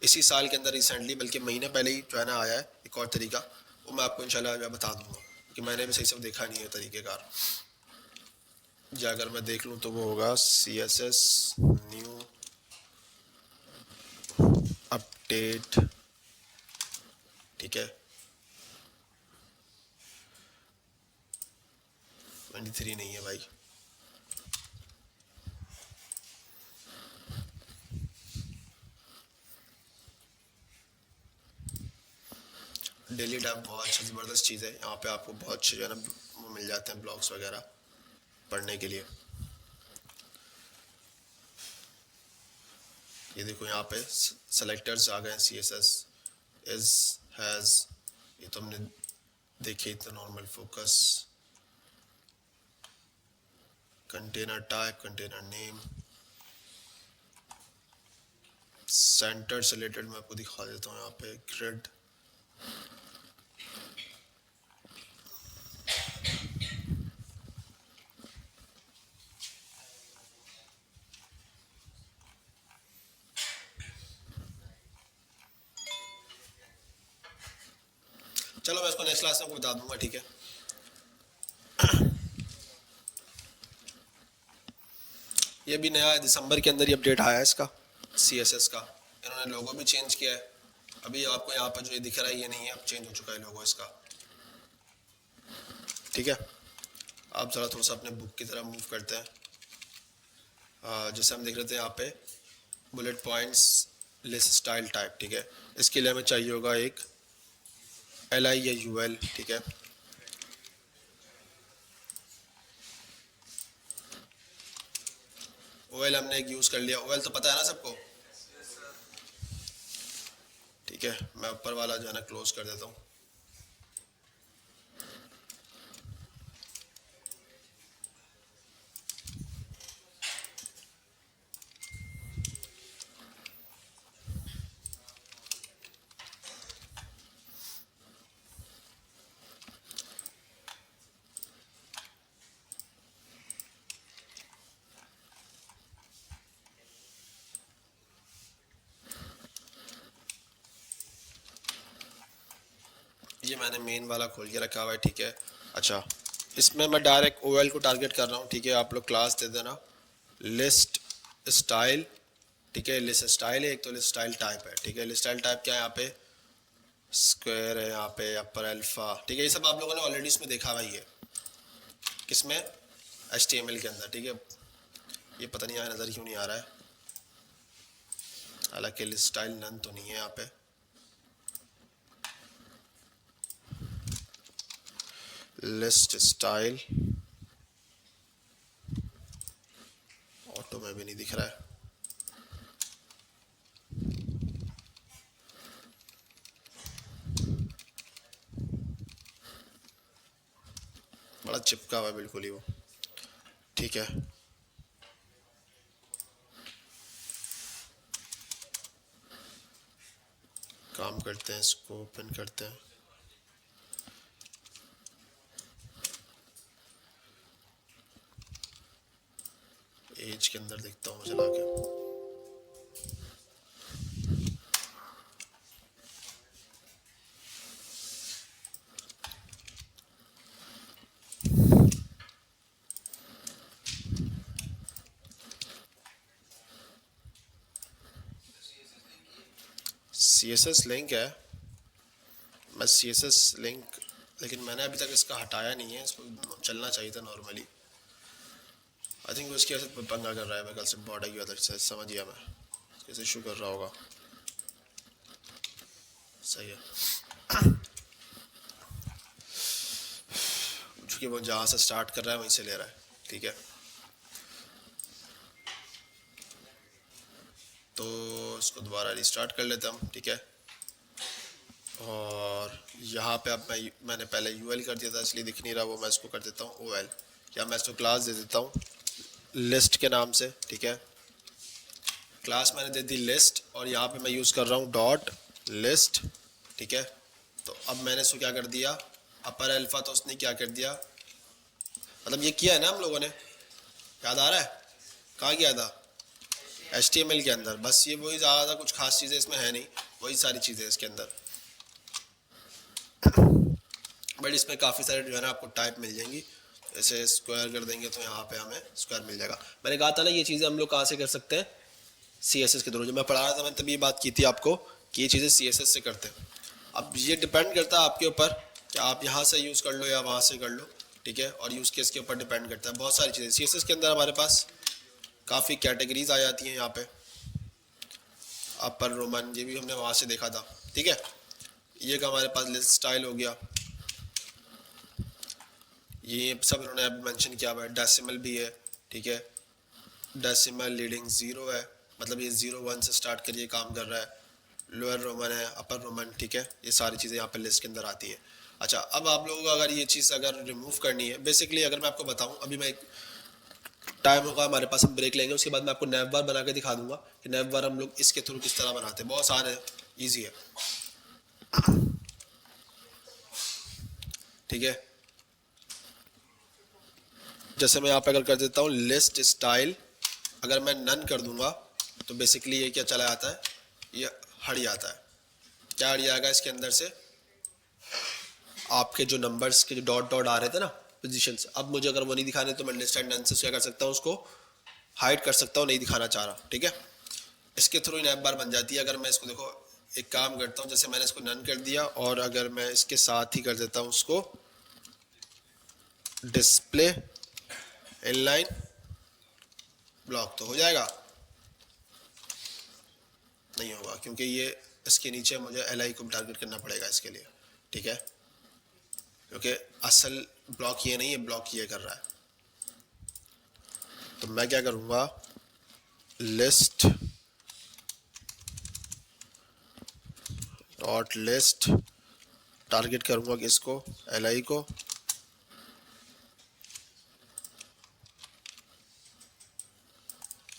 इसी साल के अंदर रिसेंटली, बल्कि महीने पहले ही जो है ना आया है एक और तरीका, वो मैं आपको इंशाल्लाह जो बता दूंगा कि मैंने भी सही से देखा नहीं है तरीक़ेकार। या अगर मैं देख लूँ तो वो होगा CSS न्यू अपडेट, ठीक है, 23 नहीं है भाई, डेली टैब बहुत अच्छी ज़बरदस्त चीज़ है, यहाँ पे आपको बहुत अच्छे जो है ना वो मिल जाते हैं ब्लॉग्स वगैरह पढ़ने के लिए। ये देखो यहाँ पे सेलेक्टर्स आ गए हैं, CSS इज हैज़ ये तो हमने देखे तो normal focus, container type, container name, centre से रिलेटेड मैं आपको दिखा देता हूँ यहाँ पे ग्रिड, चलो मैं इसको नेक्स्ट क्लास में आपको बता दूंगा, ठीक है। ये भी नया दिसंबर के अंदर ही अपडेट आया है इसका, CSS का, इन्होंने लोगो भी चेंज किया है। अभी आपको यहाँ पर जो ये दिख रहा है ये नहीं है, अब चेंज हो चुका है लोगो इसका, ठीक है। आप ज़रा थोड़ा सा अपने बुक की तरह मूव करते हैं। जैसे हम देख रहे थे यहाँ पे bullet points list style type, ठीक है। इसके लिए हमें चाहिए होगा एक LI या UL, ठीक है। OL हमने एक यूज़ कर लिया, OL तो पता है ना सबको, ठीक है। मैं ऊपर वाला जो है ना क्लोज कर देता हूँ। ये मैंने मेन वाला खोल के रखा हुआ है, ठीक है। अच्छा, इसमें मैं डायरेक्ट OL को टारगेट कर रहा हूँ, ठीक है। आप लोग क्लास दे देना लिस्ट स्टाइल, ठीक है। लिस्ट स्टाइल है एक, तो लिस्ट स्टाइल टाइप है, ठीक है। लिस्ट स्टाइल टाइप क्या है, यहाँ पे स्क्वायर है, यहाँ पे अपर अल्फा, ठीक है। ये सब आप लोगों ने ऑलरेडी इसमें देखा हुआ ही है, किसमें, HTML के अंदर, ठीक है। ये पता नहीं यहाँ नज़र क्यों नहीं आ रहा है, हालांकि लिस्ट स्टाइल नन तो नहीं है यहाँ पे। लिस्ट स्टाइल ऑटो में भी नहीं दिख रहा है, बड़ा चिपका हुआ है बिल्कुल ही वो, ठीक है। काम करते हैं, इसको ओपन करते हैं। एज के अंदर देखता हूँ चला के, CSS लिंक है, मैं CSS लिंक, लेकिन मैंने अभी तक इसका हटाया नहीं है, इसको चलना चाहिए था नॉर्मली। आई थिंक वो इसकी वजह से पंगा कर रहा है, मैं कल से बॉर्डर की वजह से समझ गया मैं कैसे इशू कर रहा होगा, सही है। चूँकि वो जहाँ से स्टार्ट कर रहा है वहीं से ले रहा है, ठीक है। तो इसको दोबारा रिस्टार्ट कर लेते हम, ठीक है। और यहाँ पे अब मैंने पहले UL कर दिया था इसलिए दिख नहीं रहा वो, मैं इसको कर देता हूँ OL, या मैं इसको क्लास दे देता हूँ लिस्ट के नाम से, ठीक है। क्लास मैंने दे दी लिस्ट, और यहाँ पे मैं यूज़ कर रहा हूँ डॉट लिस्ट, ठीक है। तो अब मैंने इसको क्या कर दिया, अपर अल्फा, तो उसने क्या कर दिया, मतलब ये किया है ना हम लोगों ने, याद आ रहा है, कहाँ किया था, HTML के अंदर, बस ये वही, ज़्यादा कुछ खास चीज़ें इसमें है नहीं, वही सारी चीज़ें इसके अंदर। बट इसमें काफ़ी सारे जो है ना आपको टाइप मिल जाएंगी, जैसे स्क्वायर कर देंगे तो यहाँ पे हमें स्क्वायर मिल जाएगा। मैंने कहा था ना ये चीज़ें हम लोग कहाँ से कर सकते हैं, CSS के थ्रू। जो मैं पढ़ा रहा था मैंने तभी बात की थी आपको कि ये चीज़ें CSS से करते हैं। अब ये डिपेंड करता है आपके ऊपर कि आप यहाँ से यूज़ कर लो या वहाँ से कर लो, ठीक है। और यूज़ केस के ऊपर डिपेंड करता है, बहुत सारी चीज़ें CSS के अंदर हमारे पास काफ़ी कैटेगरीज आ जाती हैं। यहाँ पे अपर रोमन, ये भी हमने वहाँ से देखा था, ठीक है। ये का हमारे पास लिस्ट स्टाइल हो गया, ये सब इन्होंने अभी मेंशन किया हुआ है। डेसिमल भी है, ठीक है। डेसिमल लीडिंग 0 है, मतलब ये 0 1 से स्टार्ट करिए काम कर रहा है। लोअर रोमन है, अपर रोमन, ठीक है, ये सारी चीज़ें यहाँ पे लिस्ट के अंदर आती है। अच्छा, अब आप लोगों को अगर ये चीज़ अगर रिमूव करनी है, बेसिकली अगर मैं आपको बताऊँ, अभी मैं एक टाइम होगा हमारे पास, हम ब्रेक लेंगे, उसके बाद मैं आपको नैव बार बना के दिखा दूंगा कि नैव बार हम लोग इसके थ्रू किस तरह बनाते हैं। बहुत आसान है, ईजी है, ठीक है। जैसे मैं यहाँ पे अगर कर देता हूँ लिस्ट स्टाइल, अगर मैं नन कर दूंगा तो बेसिकली ये क्या चला जाता है, ये हट जाता है। क्या हट जाएगा इसके अंदर से, आपके जो नंबर्स के जो डॉट डॉट आ रहे थे ना पोजीशंस, अब मुझे अगर वो नहीं दिखाने तो मैं लिस्ट एंड नन से क्या कर सकता हूँ, उसको हाइड कर सकता हूँ, नहीं दिखाना चाह रहा, ठीक है। इसके थ्रू ही नैप बार बन जाती है। अगर मैं इसको देखो एक काम करता हूँ, जैसे मैंने इसको नन कर दिया और अगर मैं इसके साथ ही कर देता हूँ उसको डिस्प्ले इनलाइन ब्लॉक, तो हो जाएगा, नहीं होगा क्योंकि ये इसके नीचे मुझे एल को टारगेट करना पड़ेगा इसके लिए, ठीक है, क्योंकि असल ब्लॉक ये नहीं है, ब्लॉक ये कर रहा है। तो मैं क्या करूँगा, लिस्ट डॉट लिस्ट टारगेट करूँगा किसको, एल को,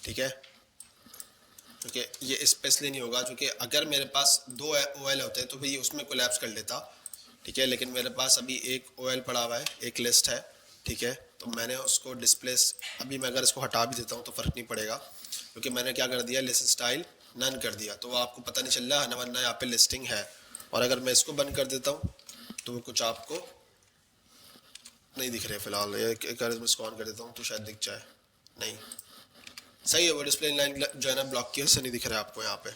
ठीक है, क्योंकि ये स्पेशली नहीं होगा, क्योंकि अगर मेरे पास दो OL होते हैं तो फिर ये उसमें कोलैप्स कर लेता, ठीक है, लेकिन मेरे पास अभी एक OL पड़ा हुआ है, एक लिस्ट है, ठीक है, तो मैंने उसको डिस्प्ले, अभी मैं अगर इसको हटा भी देता हूँ तो फ़र्क नहीं पड़ेगा, क्योंकि मैंने क्या कर दिया, लिस्ट स्टाइल नन कर दिया, तो वो आपको पता नहीं चल रहा है, वरना यहाँ पे लिस्टिंग है। और अगर मैं इसको बंद कर देता हूँ तो वो कुछ आपको नहीं दिख रहे फिलहाल, एक मैं इसको ऑन कर देता हूँ तो शायद दिख जाए, नहीं सही है, वो डिस्प्ले लाइन जो है ना ब्लॉक की, उससे नहीं दिख रहा है आपको यहाँ पे,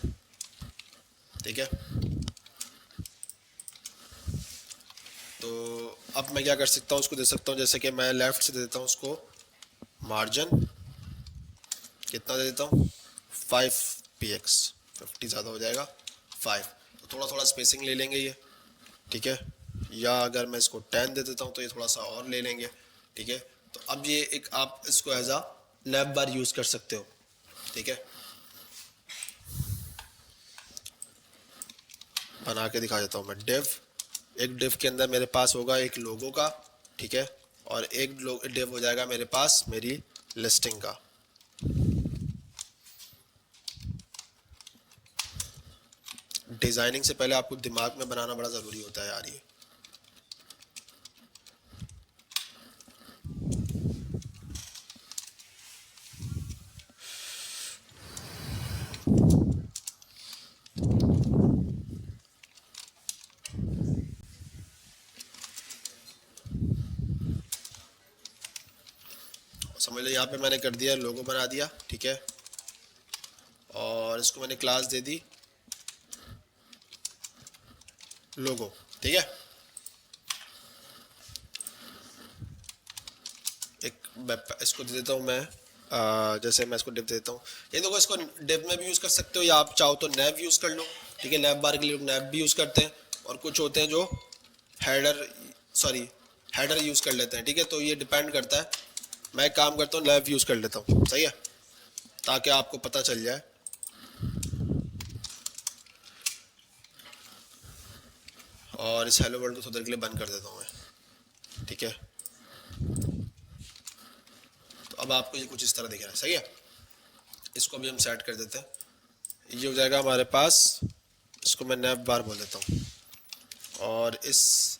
ठीक है। तो अब मैं क्या कर सकता हूँ, उसको दे सकता हूँ, जैसे कि मैं लेफ्ट से दे देता हूँ उसको मार्जिन, कितना दे देता हूँ 5px, 50 ज़्यादा हो जाएगा 5, तो थोड़ा थोड़ा स्पेसिंग ले लेंगे ये, ठीक है, या अगर मैं इसको 10 दे देता हूँ तो ये थोड़ा सा और ले लेंगे, ठीक है। तो अब ये एक आप इसको एज आ नैप बार यूज़ कर सकते हो, ठीक है। बना के दिखा देता हूँ मैं डिव, एक डिव के अंदर मेरे पास होगा एक लोगो का, ठीक है, और एक डिव हो जाएगा मेरे पास मेरी लिस्टिंग का। डिजाइनिंग से पहले आपको दिमाग में बनाना बड़ा ज़रूरी होता है यार ये। समझ लो यहाँ पे मैंने कर दिया, लोगो बना दिया, ठीक है, और इसको मैंने क्लास दे दी लोगो, ठीक है। एक इसको दे देता हूँ मैं, जैसे मैं इसको डिव देता हूँ, ये देखो इसको डिव में भी यूज़ कर सकते हो, या आप चाहो तो नैव यूज़ कर लो, ठीक है, नैव बार के लिए लोग नैव भी यूज़ करते हैं, और कुछ होते हैं जो हेडर यूज़ कर लेते हैं, ठीक है, तो ये डिपेंड करता है। मैं एक काम करता हूँ, नैव यूज़ कर लेता हूँ, सही है, ताकि आपको पता चल जाए। और इस हेलो वर्ल्ड को थोड़ी देर के लिए बंद कर देता हूँ मैं, ठीक है। तो अब आपको ये कुछ इस तरह दिख रहा है, सही है। इसको भी हम सेट कर देते हैं, ये हो जाएगा हमारे पास, इसको मैं नैव बार बोल देता हूँ, और इस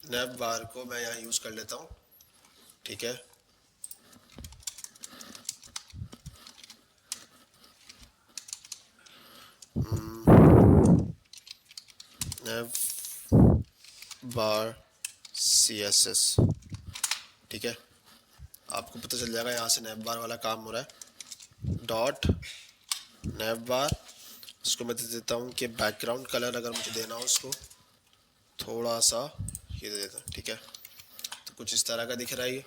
नैव बार को मैं यहाँ यूज़ कर लेता हूँ, ठीक है। नैव बार CSS, ठीक है, आपको पता चल जाएगा यहाँ से नैव बार वाला काम हो रहा है। डॉट नैव बार, इसको मैं दे देता हूँ कि बैकग्राउंड कलर अगर मुझे देना हो उसको थोड़ा सा ये दे देता हूँ, ठीक है, तो कुछ इस तरह का दिख रहा है ये,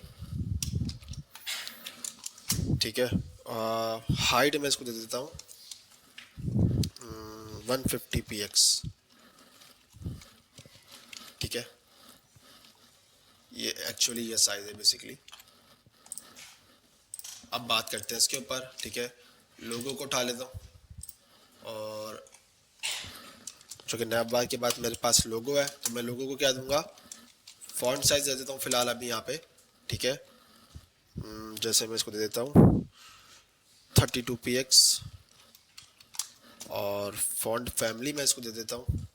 ठीक है। हाइट में इसको दे देता हूँ 150px, ठीक है, ये एक्चुअली ये साइज है बेसिकली। अब बात करते हैं इसके ऊपर, ठीक है, लोगो को उठा लेता हूँ और चूँकि नैव बार के बाद मेरे पास लोगो है तो मैं लोगो को क्या दूंगा, फॉन्ट साइज दे देता हूँ फिलहाल अभी यहाँ पे, ठीक है। जैसे मैं इसको दे देता हूँ 32px और फॉन्ट फैमिली मैं इसको दे देता हूँ,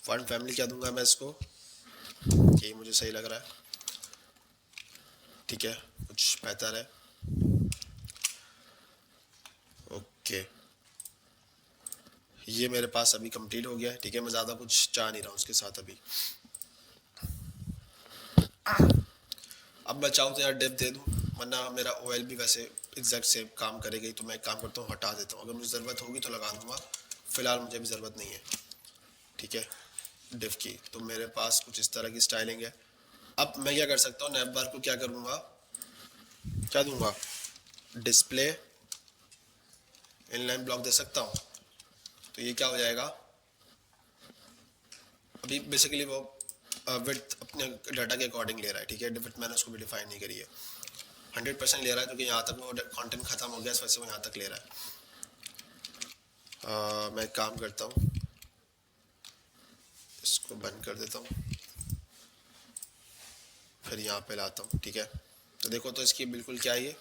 फॉन्ट फैमिली क्या दूंगा मैं इसको, यही मुझे सही लग रहा है, ठीक है, कुछ बेहतर है, ओके। ये मेरे पास अभी कंप्लीट हो गया है, ठीक है। मैं ज़्यादा कुछ चाह नहीं रहा हूँ उसके साथ अभी। अब मैं चाहूँ तो यार डिव दे दूँ, वरना मेरा ओएल भी वैसे एग्जैक्ट सेम काम करेगी, तो मैं एक काम करता हूँ हटा देता हूँ, अगर मुझे ज़रूरत होगी तो लगा दूँगा, फ़िलहाल मुझे भी ज़रूरत नहीं है, ठीक है, डिव की। तो मेरे पास कुछ इस तरह की स्टाइलिंग है। अब मैं क्या कर सकता हूँ, नैव बार को क्या करूँगा, क्या दूंगा, डिस्प्ले इनलाइन ब्लॉक दे सकता हूँ, तो ये क्या हो जाएगा, अभी बेसिकली वो विड्थ अपने डाटा के अकॉर्डिंग ले रहा है, ठीक है, विड्थ मैंने उसको भी डिफाइन नहीं करी है, 100% ले रहा है, क्योंकि यहाँ तक वो कंटेंट खत्म हो गया, इस वजह से वो यहाँ तक ले रहा है। मैं एक काम करता हूँ, इसको बंद कर देता हूँ, फिर यहाँ पे लाता हूँ, ठीक है। तो देखो तो इसकी बिल्कुल क्या है, ये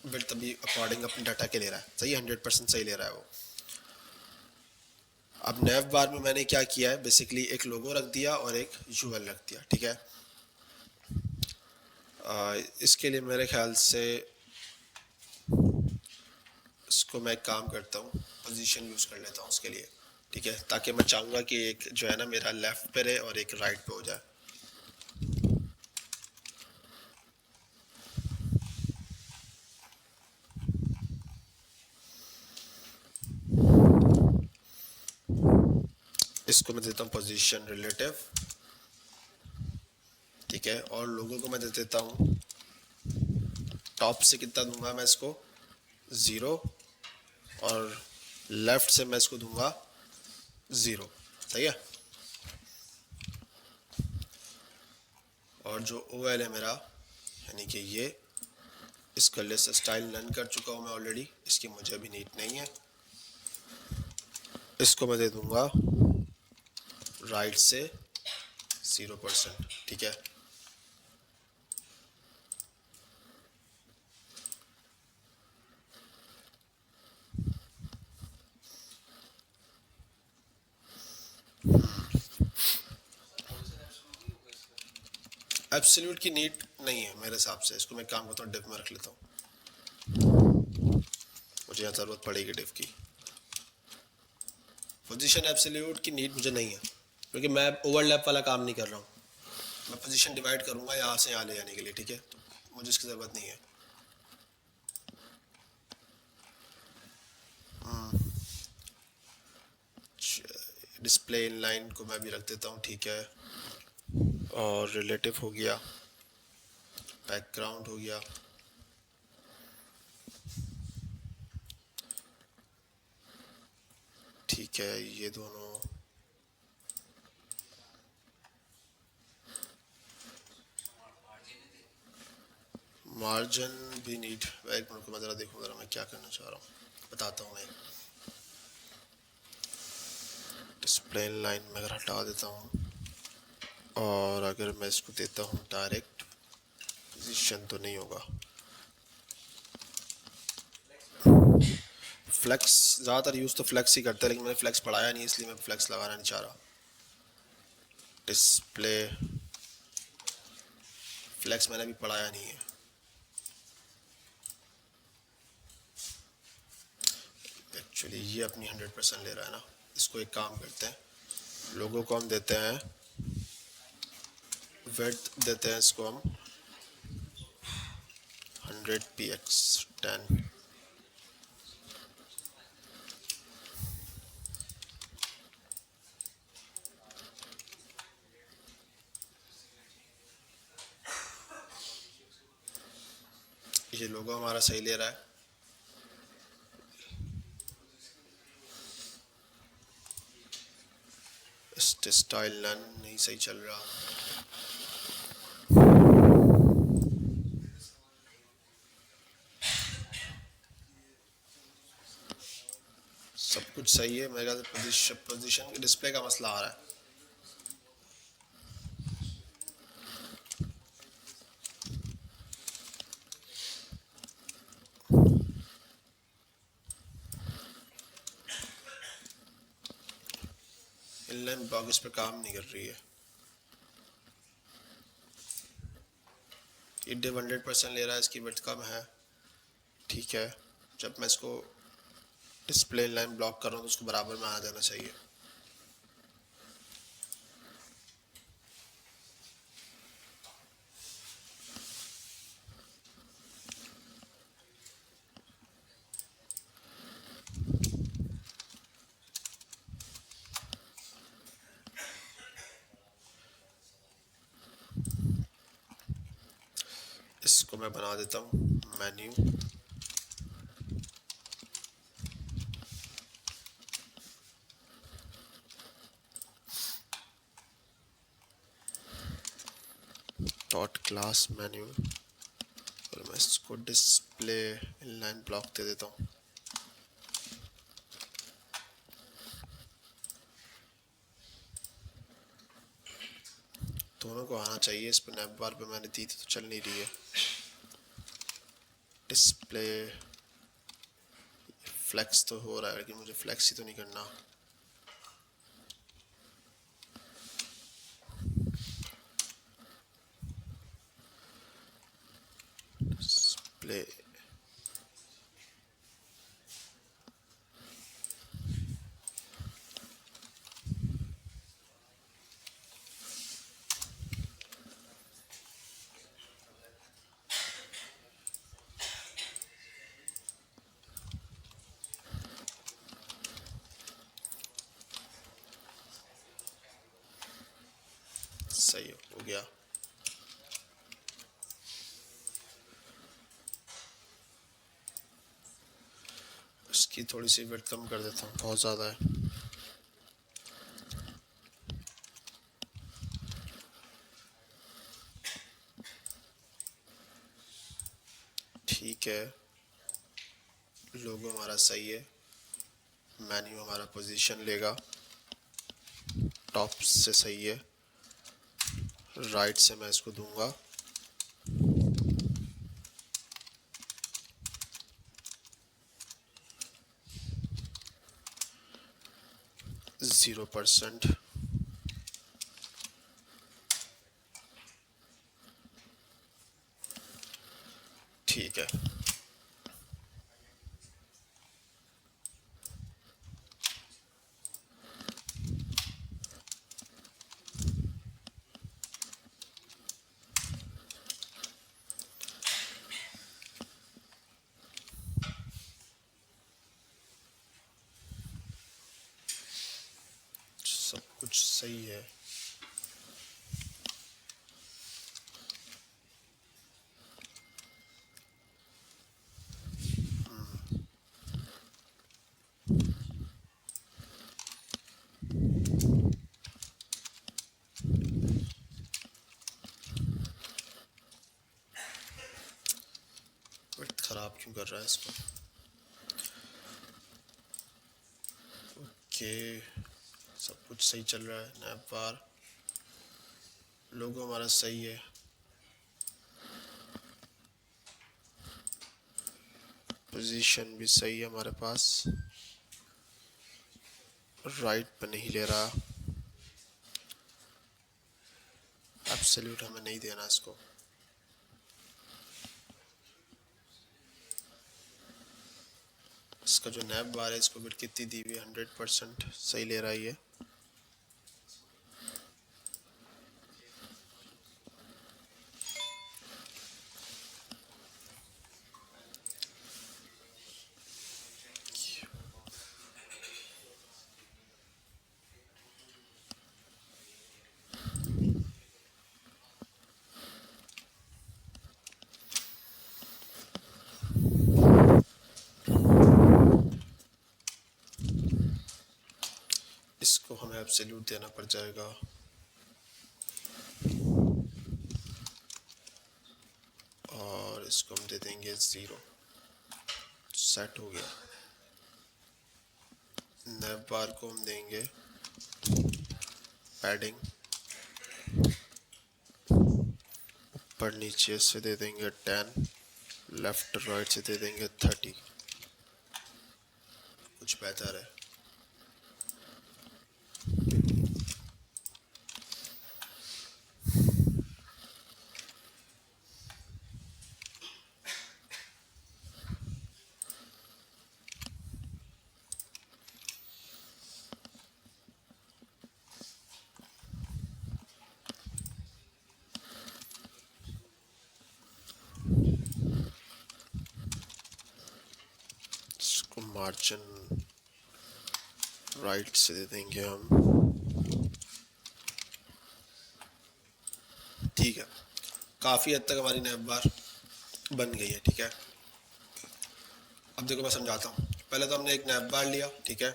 विड्थ अभी अकॉर्डिंग अपने डाटा के ले रहा है, सही है, 100% सही ले रहा है वो। अब नैव बार में मैंने क्या किया है, बेसिकली एक लोगो रख दिया और एक यूएल रख दिया, ठीक है। इसके लिए मेरे ख्याल से इसको मैं एक काम करता हूँ, पोजीशन यूज़ कर लेता हूँ उसके लिए, ठीक है, ताकि मैं चाहूँगा कि एक जो है ना मेरा लेफ़्ट पे रहे और एक राइट पे हो जाए। इसको मैं देता हूँ पोजीशन रिलेटिव, ठीक है, और लोगों को मैं दे देता हूँ, टॉप से कितना दूंगा मैं इसको 0 और लेफ्ट से मैं इसको दूंगा 0, सही है। और जो OL है मेरा, यानी कि ये, इसका लिस्ट स्टाइल नन कर चुका हूँ मैं ऑलरेडी, इसकी मुझे अभी नीड नहीं है, इसको मैं दे दूंगा राइट से 0%, ठीक है। एब्सोल्यूट की नीड नहीं है मेरे हिसाब से, इसको मैं काम करता हूँ डिव में रख लेता हूँ, मुझे यहाँ ज़रूरत पड़ेगी डिव की। पोजीशन एब्सोल्यूट की नीड मुझे नहीं है, क्योंकि मैं ओवरलैप वाला काम नहीं कर रहा हूँ, मैं पोजीशन डिवाइड करूँगा यहाँ से यहाँ ले जाने के लिए, ठीक है, तो मुझे इसकी ज़रूरत नहीं है। डिस्प्ले इनलाइन को मैं भी रख देता हूँ, ठीक है, और रिलेटिव हो गया, बैकग्राउंड हो गया, ठीक है, ये दोनों, मार्जिन भी नीड, एक मिनट को मैं ज़रा देखूँ, ज़रा मैं क्या करना चाह रहा हूँ बताता हूँ मैं। डिस्प्ले लाइन में अगर हटा देता हूँ और अगर मैं इसको देता हूँ डायरेक्ट पोजीशन, तो नहीं होगा। फ्लेक्स ज़्यादातर यूज़ तो फ्लेक्स ही करते हैं, लेकिन मैंने फ्लेक्स पढ़ाया नहीं, इसलिए मैं फ्लेक्स लगाना नहीं चाह रहा। डिस्प्ले फ्लेक्स मैंने भी पढ़ाया नहीं है। एक्चुअली ये अपनी 100% ले रहा है ना, इसको एक काम करते हैं, लोगों को हम देते हैं विड्थ, देते हैं इसको हम 100px 10, ये लोगो हमारा सही ले रहा है। स्टाइल नन नहीं सही चल रहा, सब कुछ सही है मेरे ख्याल से। पोजीशन के डिस्प्ले का मसला आ रहा है। इनलाइन ब्लॉक इस पर काम नहीं कर रही है। ये डिव 100% ले रहा है, इसकी विड्थ कम है। ठीक है, जब मैं इसको डिस्प्ले इनलाइन ब्लॉक कर रहा हूँ तो उसको बराबर में आ जाना चाहिए। इसको मैं बना देता हूँ मेन्यू। डॉट क्लास मेन्यू और मैं इसको डिस्प्ले इनलाइन ब्लॉक दे देता हूँ। दोनों को आना चाहिए। इस पर नैप बार पे मैंने दी थी तो चल नहीं रही है। डिस्प्ले फ्लेक्स तो हो रहा है लेकिन मुझे फ्लेक्स ही तो नहीं करना। डिस्प्ले सही हो गया। इसकी थोड़ी सी विड्थ कम कर देता हूँ, बहुत ज़्यादा है। ठीक है, लोगो हमारा सही है। मेन्यू हमारा पोजीशन लेगा, टॉप से सही है। राइट से मैं इसको दूंगा 0%। ठीक है, सब कुछ सही है। विड्थ खराब क्यों कर रहा है इसको? ओके, सब कुछ सही चल रहा है। नैप बार, लोगो हमारा सही है। पोजीशन भी सही है हमारे पास। राइट पे नहीं ले रहा। एब्सोल्यूट हमें नहीं देना इसको। इसका जो नैप बार है इसको विड्थ कितनी दी हुई है? 100% सही ले रहा है ये। इसको हमें एब्सोल्यूट देना पड़ जाएगा। और इसको हम दे देंगे 0। सेट हो गया। नैव बार को हम देंगे पैडिंग, ऊपर नीचे से दे देंगे 10, लेफ्ट राइट से दे देंगे 30, कुछ बेहतर है। इसको मार्जिन राइट से दे देंगे हम। ठीक है, काफ़ी हद तक हमारी नैव बार बन गई है। ठीक है, अब देखो मैं समझाता हूँ। पहले तो हमने एक नैव बार लिया, ठीक है,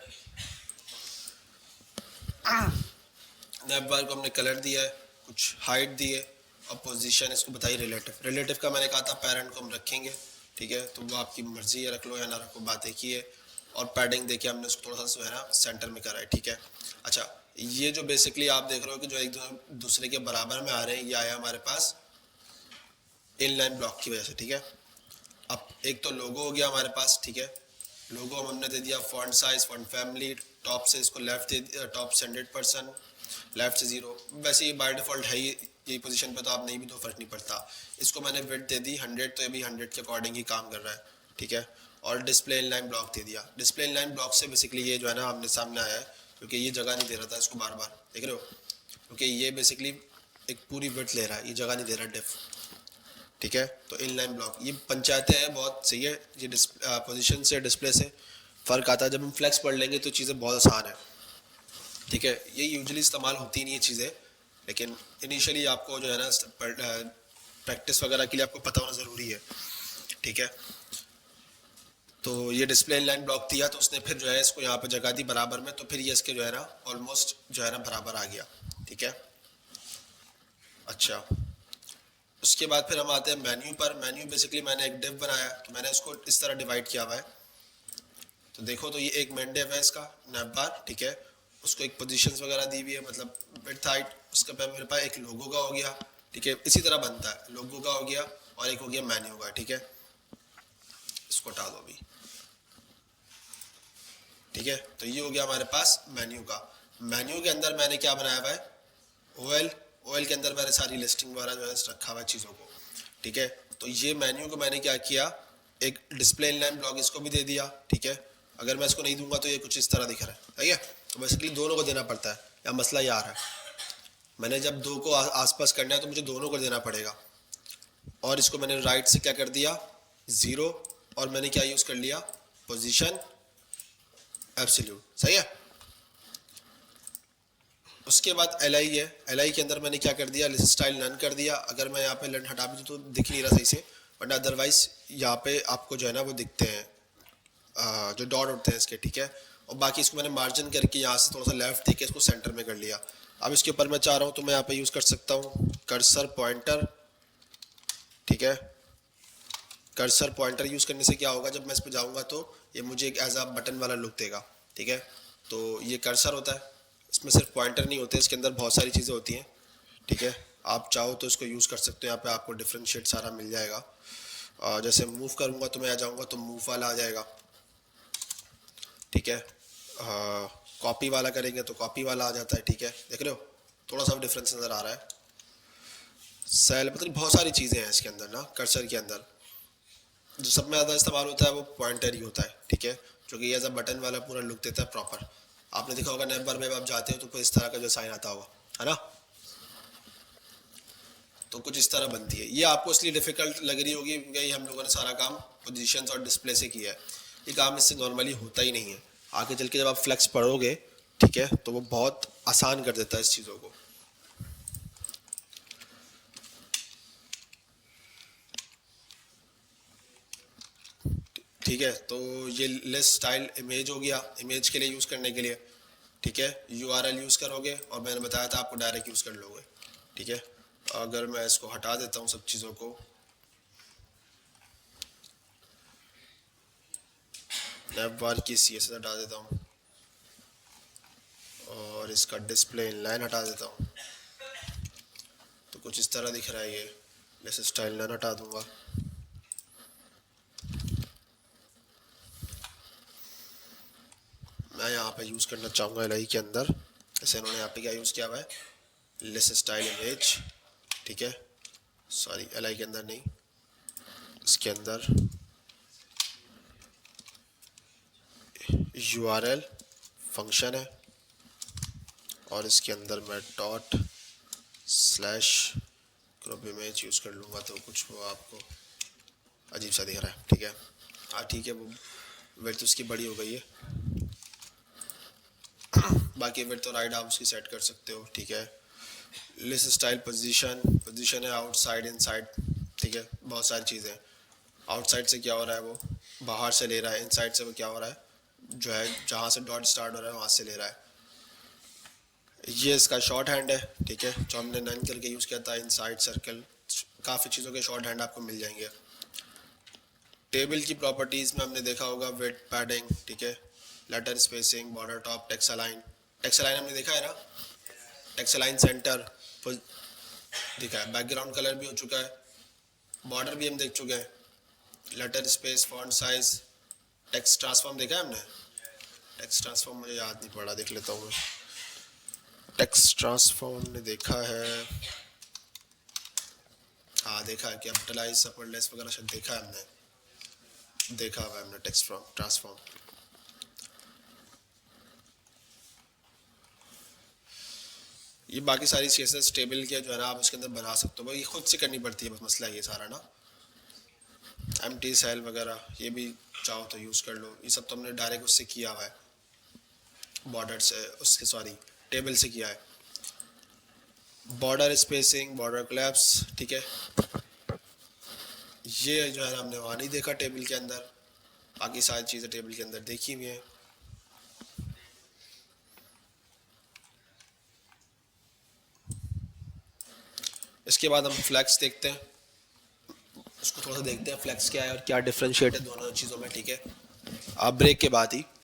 नैव बार को हमने कलर दिया है, कुछ हाइट दी है और पोजीशन इसको बताई रिलेटिव। रिलेटिव का मैंने कहा था पेरेंट को हम रखेंगे, ठीक है, तो वो आपकी मर्जी है, रख लो या ना रखो, बात एक ही है। और पैडिंग देखिए हमने उसको थोड़ा सा जो है ना सेंटर में करा है। ठीक है, अच्छा, ये जो बेसिकली आप देख रहे हो कि जो एक दूसरे के बराबर में आ रहे हैं, ये आया हमारे पास इनलाइन ब्लॉक की वजह से। ठीक है, अब एक तो लोगो हो गया हमारे पास। ठीक है, लोगो हमने दे दिया font size, font family, top से इसको लेफ्ट दे दिया, टॉप से 100%, लेफ्ट से 0। वैसे ये बाय डिफ़ॉल्ट है ही यही पोजीशन पे, तो आप नहीं भी तो फ़र्क नहीं पड़ता। इसको मैंने विड्थ दे दी 100, तो ये भी 100 के अकॉर्डिंग ही काम कर रहा है। ठीक है, और डिस्प्ले इनलाइन ब्लॉक दे दिया। डिस्प्ले इनलाइन ब्लॉक से बेसिकली ये जो है ना आमने सामने आया है, क्योंकि ये जगह नहीं दे रहा था इसको बार बार, देख रहे हो, क्योंकि ये बेसिकली एक पूरी विड्थ ले रहा है, ये जगह नहीं दे रहा डिफ। ठीक है, तो इनलाइन ब्लॉक ये पंचायतें हैं, बहुत सही है। ये पोजीशन से डिस्प्ले से फ़र्क आता है। जब हम फ्लेक्स पढ़ लेंगे तो चीज़ें बहुत आसान है। ठीक है, ये यूजुअली इस्तेमाल होती नहीं है चीज़ें, लेकिन इनिशियली आपको जो है ना प्रैक्टिस वगैरह के लिए आपको पता होना ज़रूरी है। ठीक है, तो ये डिस्प्ले इनलाइन ब्लॉक दिया, तो उसने फिर जो है इसको यहाँ पे जगह दी बराबर में, तो फिर ये इसके जो है ना ऑलमोस्ट जो है ना बराबर आ गया। ठीक है, अच्छा, उसके बाद फिर हम आते हैं मेन्यू पर। मेन्यू बेसिकली मैंने एक डिव बनाया, तो मैंने उसको इस तरह डिवाइड किया हुआ है। तो देखो, तो ये एक मेन डिव है इसका नैव बार। ठीक है, उसको एक पोजीशंस वगैरह दी हुई है, मतलब विड्थ हाइट। उसके बाद मेरे पास एक लोगो का हो गया। ठीक है, इसी तरह बनता है, लोगो का हो गया और एक हो गया मेन्यू का। ठीक है, इसको हटा दो अभी। ठीक है, तो ये हो गया हमारे पास मेन्यू का। मेन्यू के अंदर मैंने क्या बनाया हुआ है, ओएल। ओएल के अंदर मैंने सारी लिस्टिंग वगैरह जो है रखा हुआ है चीज़ों को। ठीक है, तो ये मेन्यू को मैंने क्या किया, एक डिस्प्ले इनलाइन ब्लॉक इसको भी दे दिया। ठीक है, अगर मैं इसको नहीं दूंगा तो ये कुछ इस तरह दिख रहा है। ठीक है, तो बेसिकली दोनों को देना पड़ता है। या मसला ये आ रहा है, मैंने जब दो को आसपास करना है तो मुझे दोनों को देना पड़ेगा। और इसको मैंने राइट से क्या कर दिया, 0, और मैंने क्या यूज़ कर लिया, पोजीशन एब्सोल्यूट। सही है, उसके बाद LI है। LI के अंदर मैंने क्या कर दिया, लिस्ट स्टाइल नन कर दिया। अगर मैं यहाँ पे लन हटा भी दूँ तो दिख नहीं रहा सही से, बट अदरवाइज यहाँ पे आपको जो है ना वो दिखते हैं जो डॉट उठते हैं इसके। ठीक है, और बाकी इसको मैंने मार्जिन करके यहाँ से थोड़ा सा लेफ्ट देके इसको सेंटर में कर लिया। अब इसके ऊपर मैं चाह रहा हूँ तो मैं यहाँ पे यूज़ कर सकता हूँ कर्सर पॉइंटर। ठीक है, कर्सर पॉइंटर यूज़ करने से क्या होगा, जब मैं इस पर जाऊँगा तो ये मुझे एक एज अ बटन वाला लुक देगा। ठीक है, तो ये कर्सर होता है, इसमें सिर्फ पॉइंटर नहीं होते, इसके अंदर बहुत सारी चीज़ें होती हैं। ठीक है, आप चाहो तो इसको यूज़ कर सकते हो, यहाँ पे आपको डिफरेंशिएट सारा मिल जाएगा। जैसे मूव करूँगा तो मैं आ जाऊँगा तो मूव वाला आ जाएगा। ठीक है, कॉपी वाला करेंगे तो कॉपी वाला आ जाता है। ठीक है, देख रहे हो, थोड़ा सा डिफरेंस नज़र आ रहा है। सेल, मतलब बहुत सारी चीज़ें हैं इसके अंदर ना, कर्सर के अंदर। जो सब में ज़्यादा इस्तेमाल होता है वो पॉइंटर ही होता है। ठीक है, जो कि एज अ बटन वाला पूरा लुक देता है प्रॉपर। आपने देखा होगा नैव बार में आप जाते हो तो कोई इस तरह का जो साइन आता होगा, है ना, तो कुछ इस तरह बनती है। ये आपको इसलिए डिफिकल्ट लग रही होगी क्योंकि हम लोगों ने सारा काम पोजीशंस और डिस्प्ले से किया है। ये काम इससे नॉर्मली होता ही नहीं है। आगे चल के जब आप फ्लेक्स पढ़ोगे, ठीक है, तो वो बहुत आसान कर देता है इस चीज़ों को। ठीक है, तो ये लिस्ट स्टाइल इमेज हो गया, इमेज के लिए यूज़ करने के लिए। ठीक है, URL यूज़ करोगे और मैंने बताया था आपको डायरेक्ट यूज़ कर लोगे। ठीक है, अगर मैं इसको हटा देता हूँ सब चीज़ों को, नैव बार की CS हटा देता हूँ। और इसका डिस्प्ले इनलाइन हटा देता हूँ, तो कुछ इस तरह दिख रहा है ये। जैसे स्टाइल लाइन हटा दूंगा, मैं यहाँ पे यूज़ करना चाहूँगा एलआई के अंदर। जैसे इन्होंने यहाँ पे क्या यूज़ किया हुआ है, लेस स्टाइल इमेज, ठीक है, सॉरी एलआई के अंदर नहीं, इसके अंदर URL फंक्शन है और इसके अंदर मैं dot slash crop image use कर लूँगा, तो कुछ वो आपको अजीब सा दिख रहा है, ठीक है। हाँ ठीक है, वो विड्थ उसकी बड़ी हो गई है। बाकी विड्थ और राइट आर्म्स की सेट कर सकते हो, ठीक है। लिस्ट स्टाइल पोजीशन है आउटसाइड इनसाइड, ठीक है, बहुत सारी चीज़ें। आउटसाइड से क्या हो रहा है, वो बाहर से ले रहा है, इनसाइड से वो क्या हो रहा है, जो है जहाँ से डॉट स्टार्ट हो रहा है वहाँ से ले रहा है। ये इसका शॉर्ट हैंड है, ठीक है, जो हमने नन करके यूज़ किया था, इनसाइड सर्कल, काफ़ी चीज़ों के शॉर्ट हैंड आपको मिल जाएंगे। टेबल की प्रॉपर्टीज़ में हमने देखा होगा विड्थ, पैडिंग, ठीक है, letter spacing, border top, text align. Text align हमने देखा है ना, टेक्स्ट अलाइन सेंटर दिखा है, बैकग्राउंड कलर भी हो चुका है, बॉर्डर भी हम देख चुके हैं, letter space, font size, text transform देखा है हमने। टेक्स्ट ट्रांसफॉर्म मुझे याद नहीं पड़ा, देख लेता हूँ मैं। टेक्स्ट ट्रांसफॉर्म हमने देखा है, हाँ देखा है, कैपिटलाइज, अपरलेस वगैरह शायद देखा है हमने, देखा हुआ है हमने टेक्स्ट ट्रांसफॉर्म। ये बाकी सारी चीज़ें टेबल के जो है ना आप उसके अंदर बना सकते हो, ये खुद से करनी पड़ती है, बस मसला ये सारा ना। एम्प्टी सेल वगैरह ये भी चाहो तो यूज़ कर लो, ये सब तो हमने डायरेक्ट उससे किया हुआ है, बॉर्डर से, उसके सॉरी टेबल से किया है। बॉर्डर स्पेसिंग, बॉर्डर कोलैप्स, ठीक है, ये जो है ना हमने वहाँ नहीं देखा टेबल के अंदर, बाकी सारी चीज़ें टेबल के अंदर देखी हुई हैं। इसके बाद हम फ्लैक्स देखते हैं, उसको थोड़ा सा देखते हैं फ्लैक्स क्या है और क्या डिफरेंशिएट है दोनों चीज़ों में, ठीक है, आप ब्रेक के बाद ही।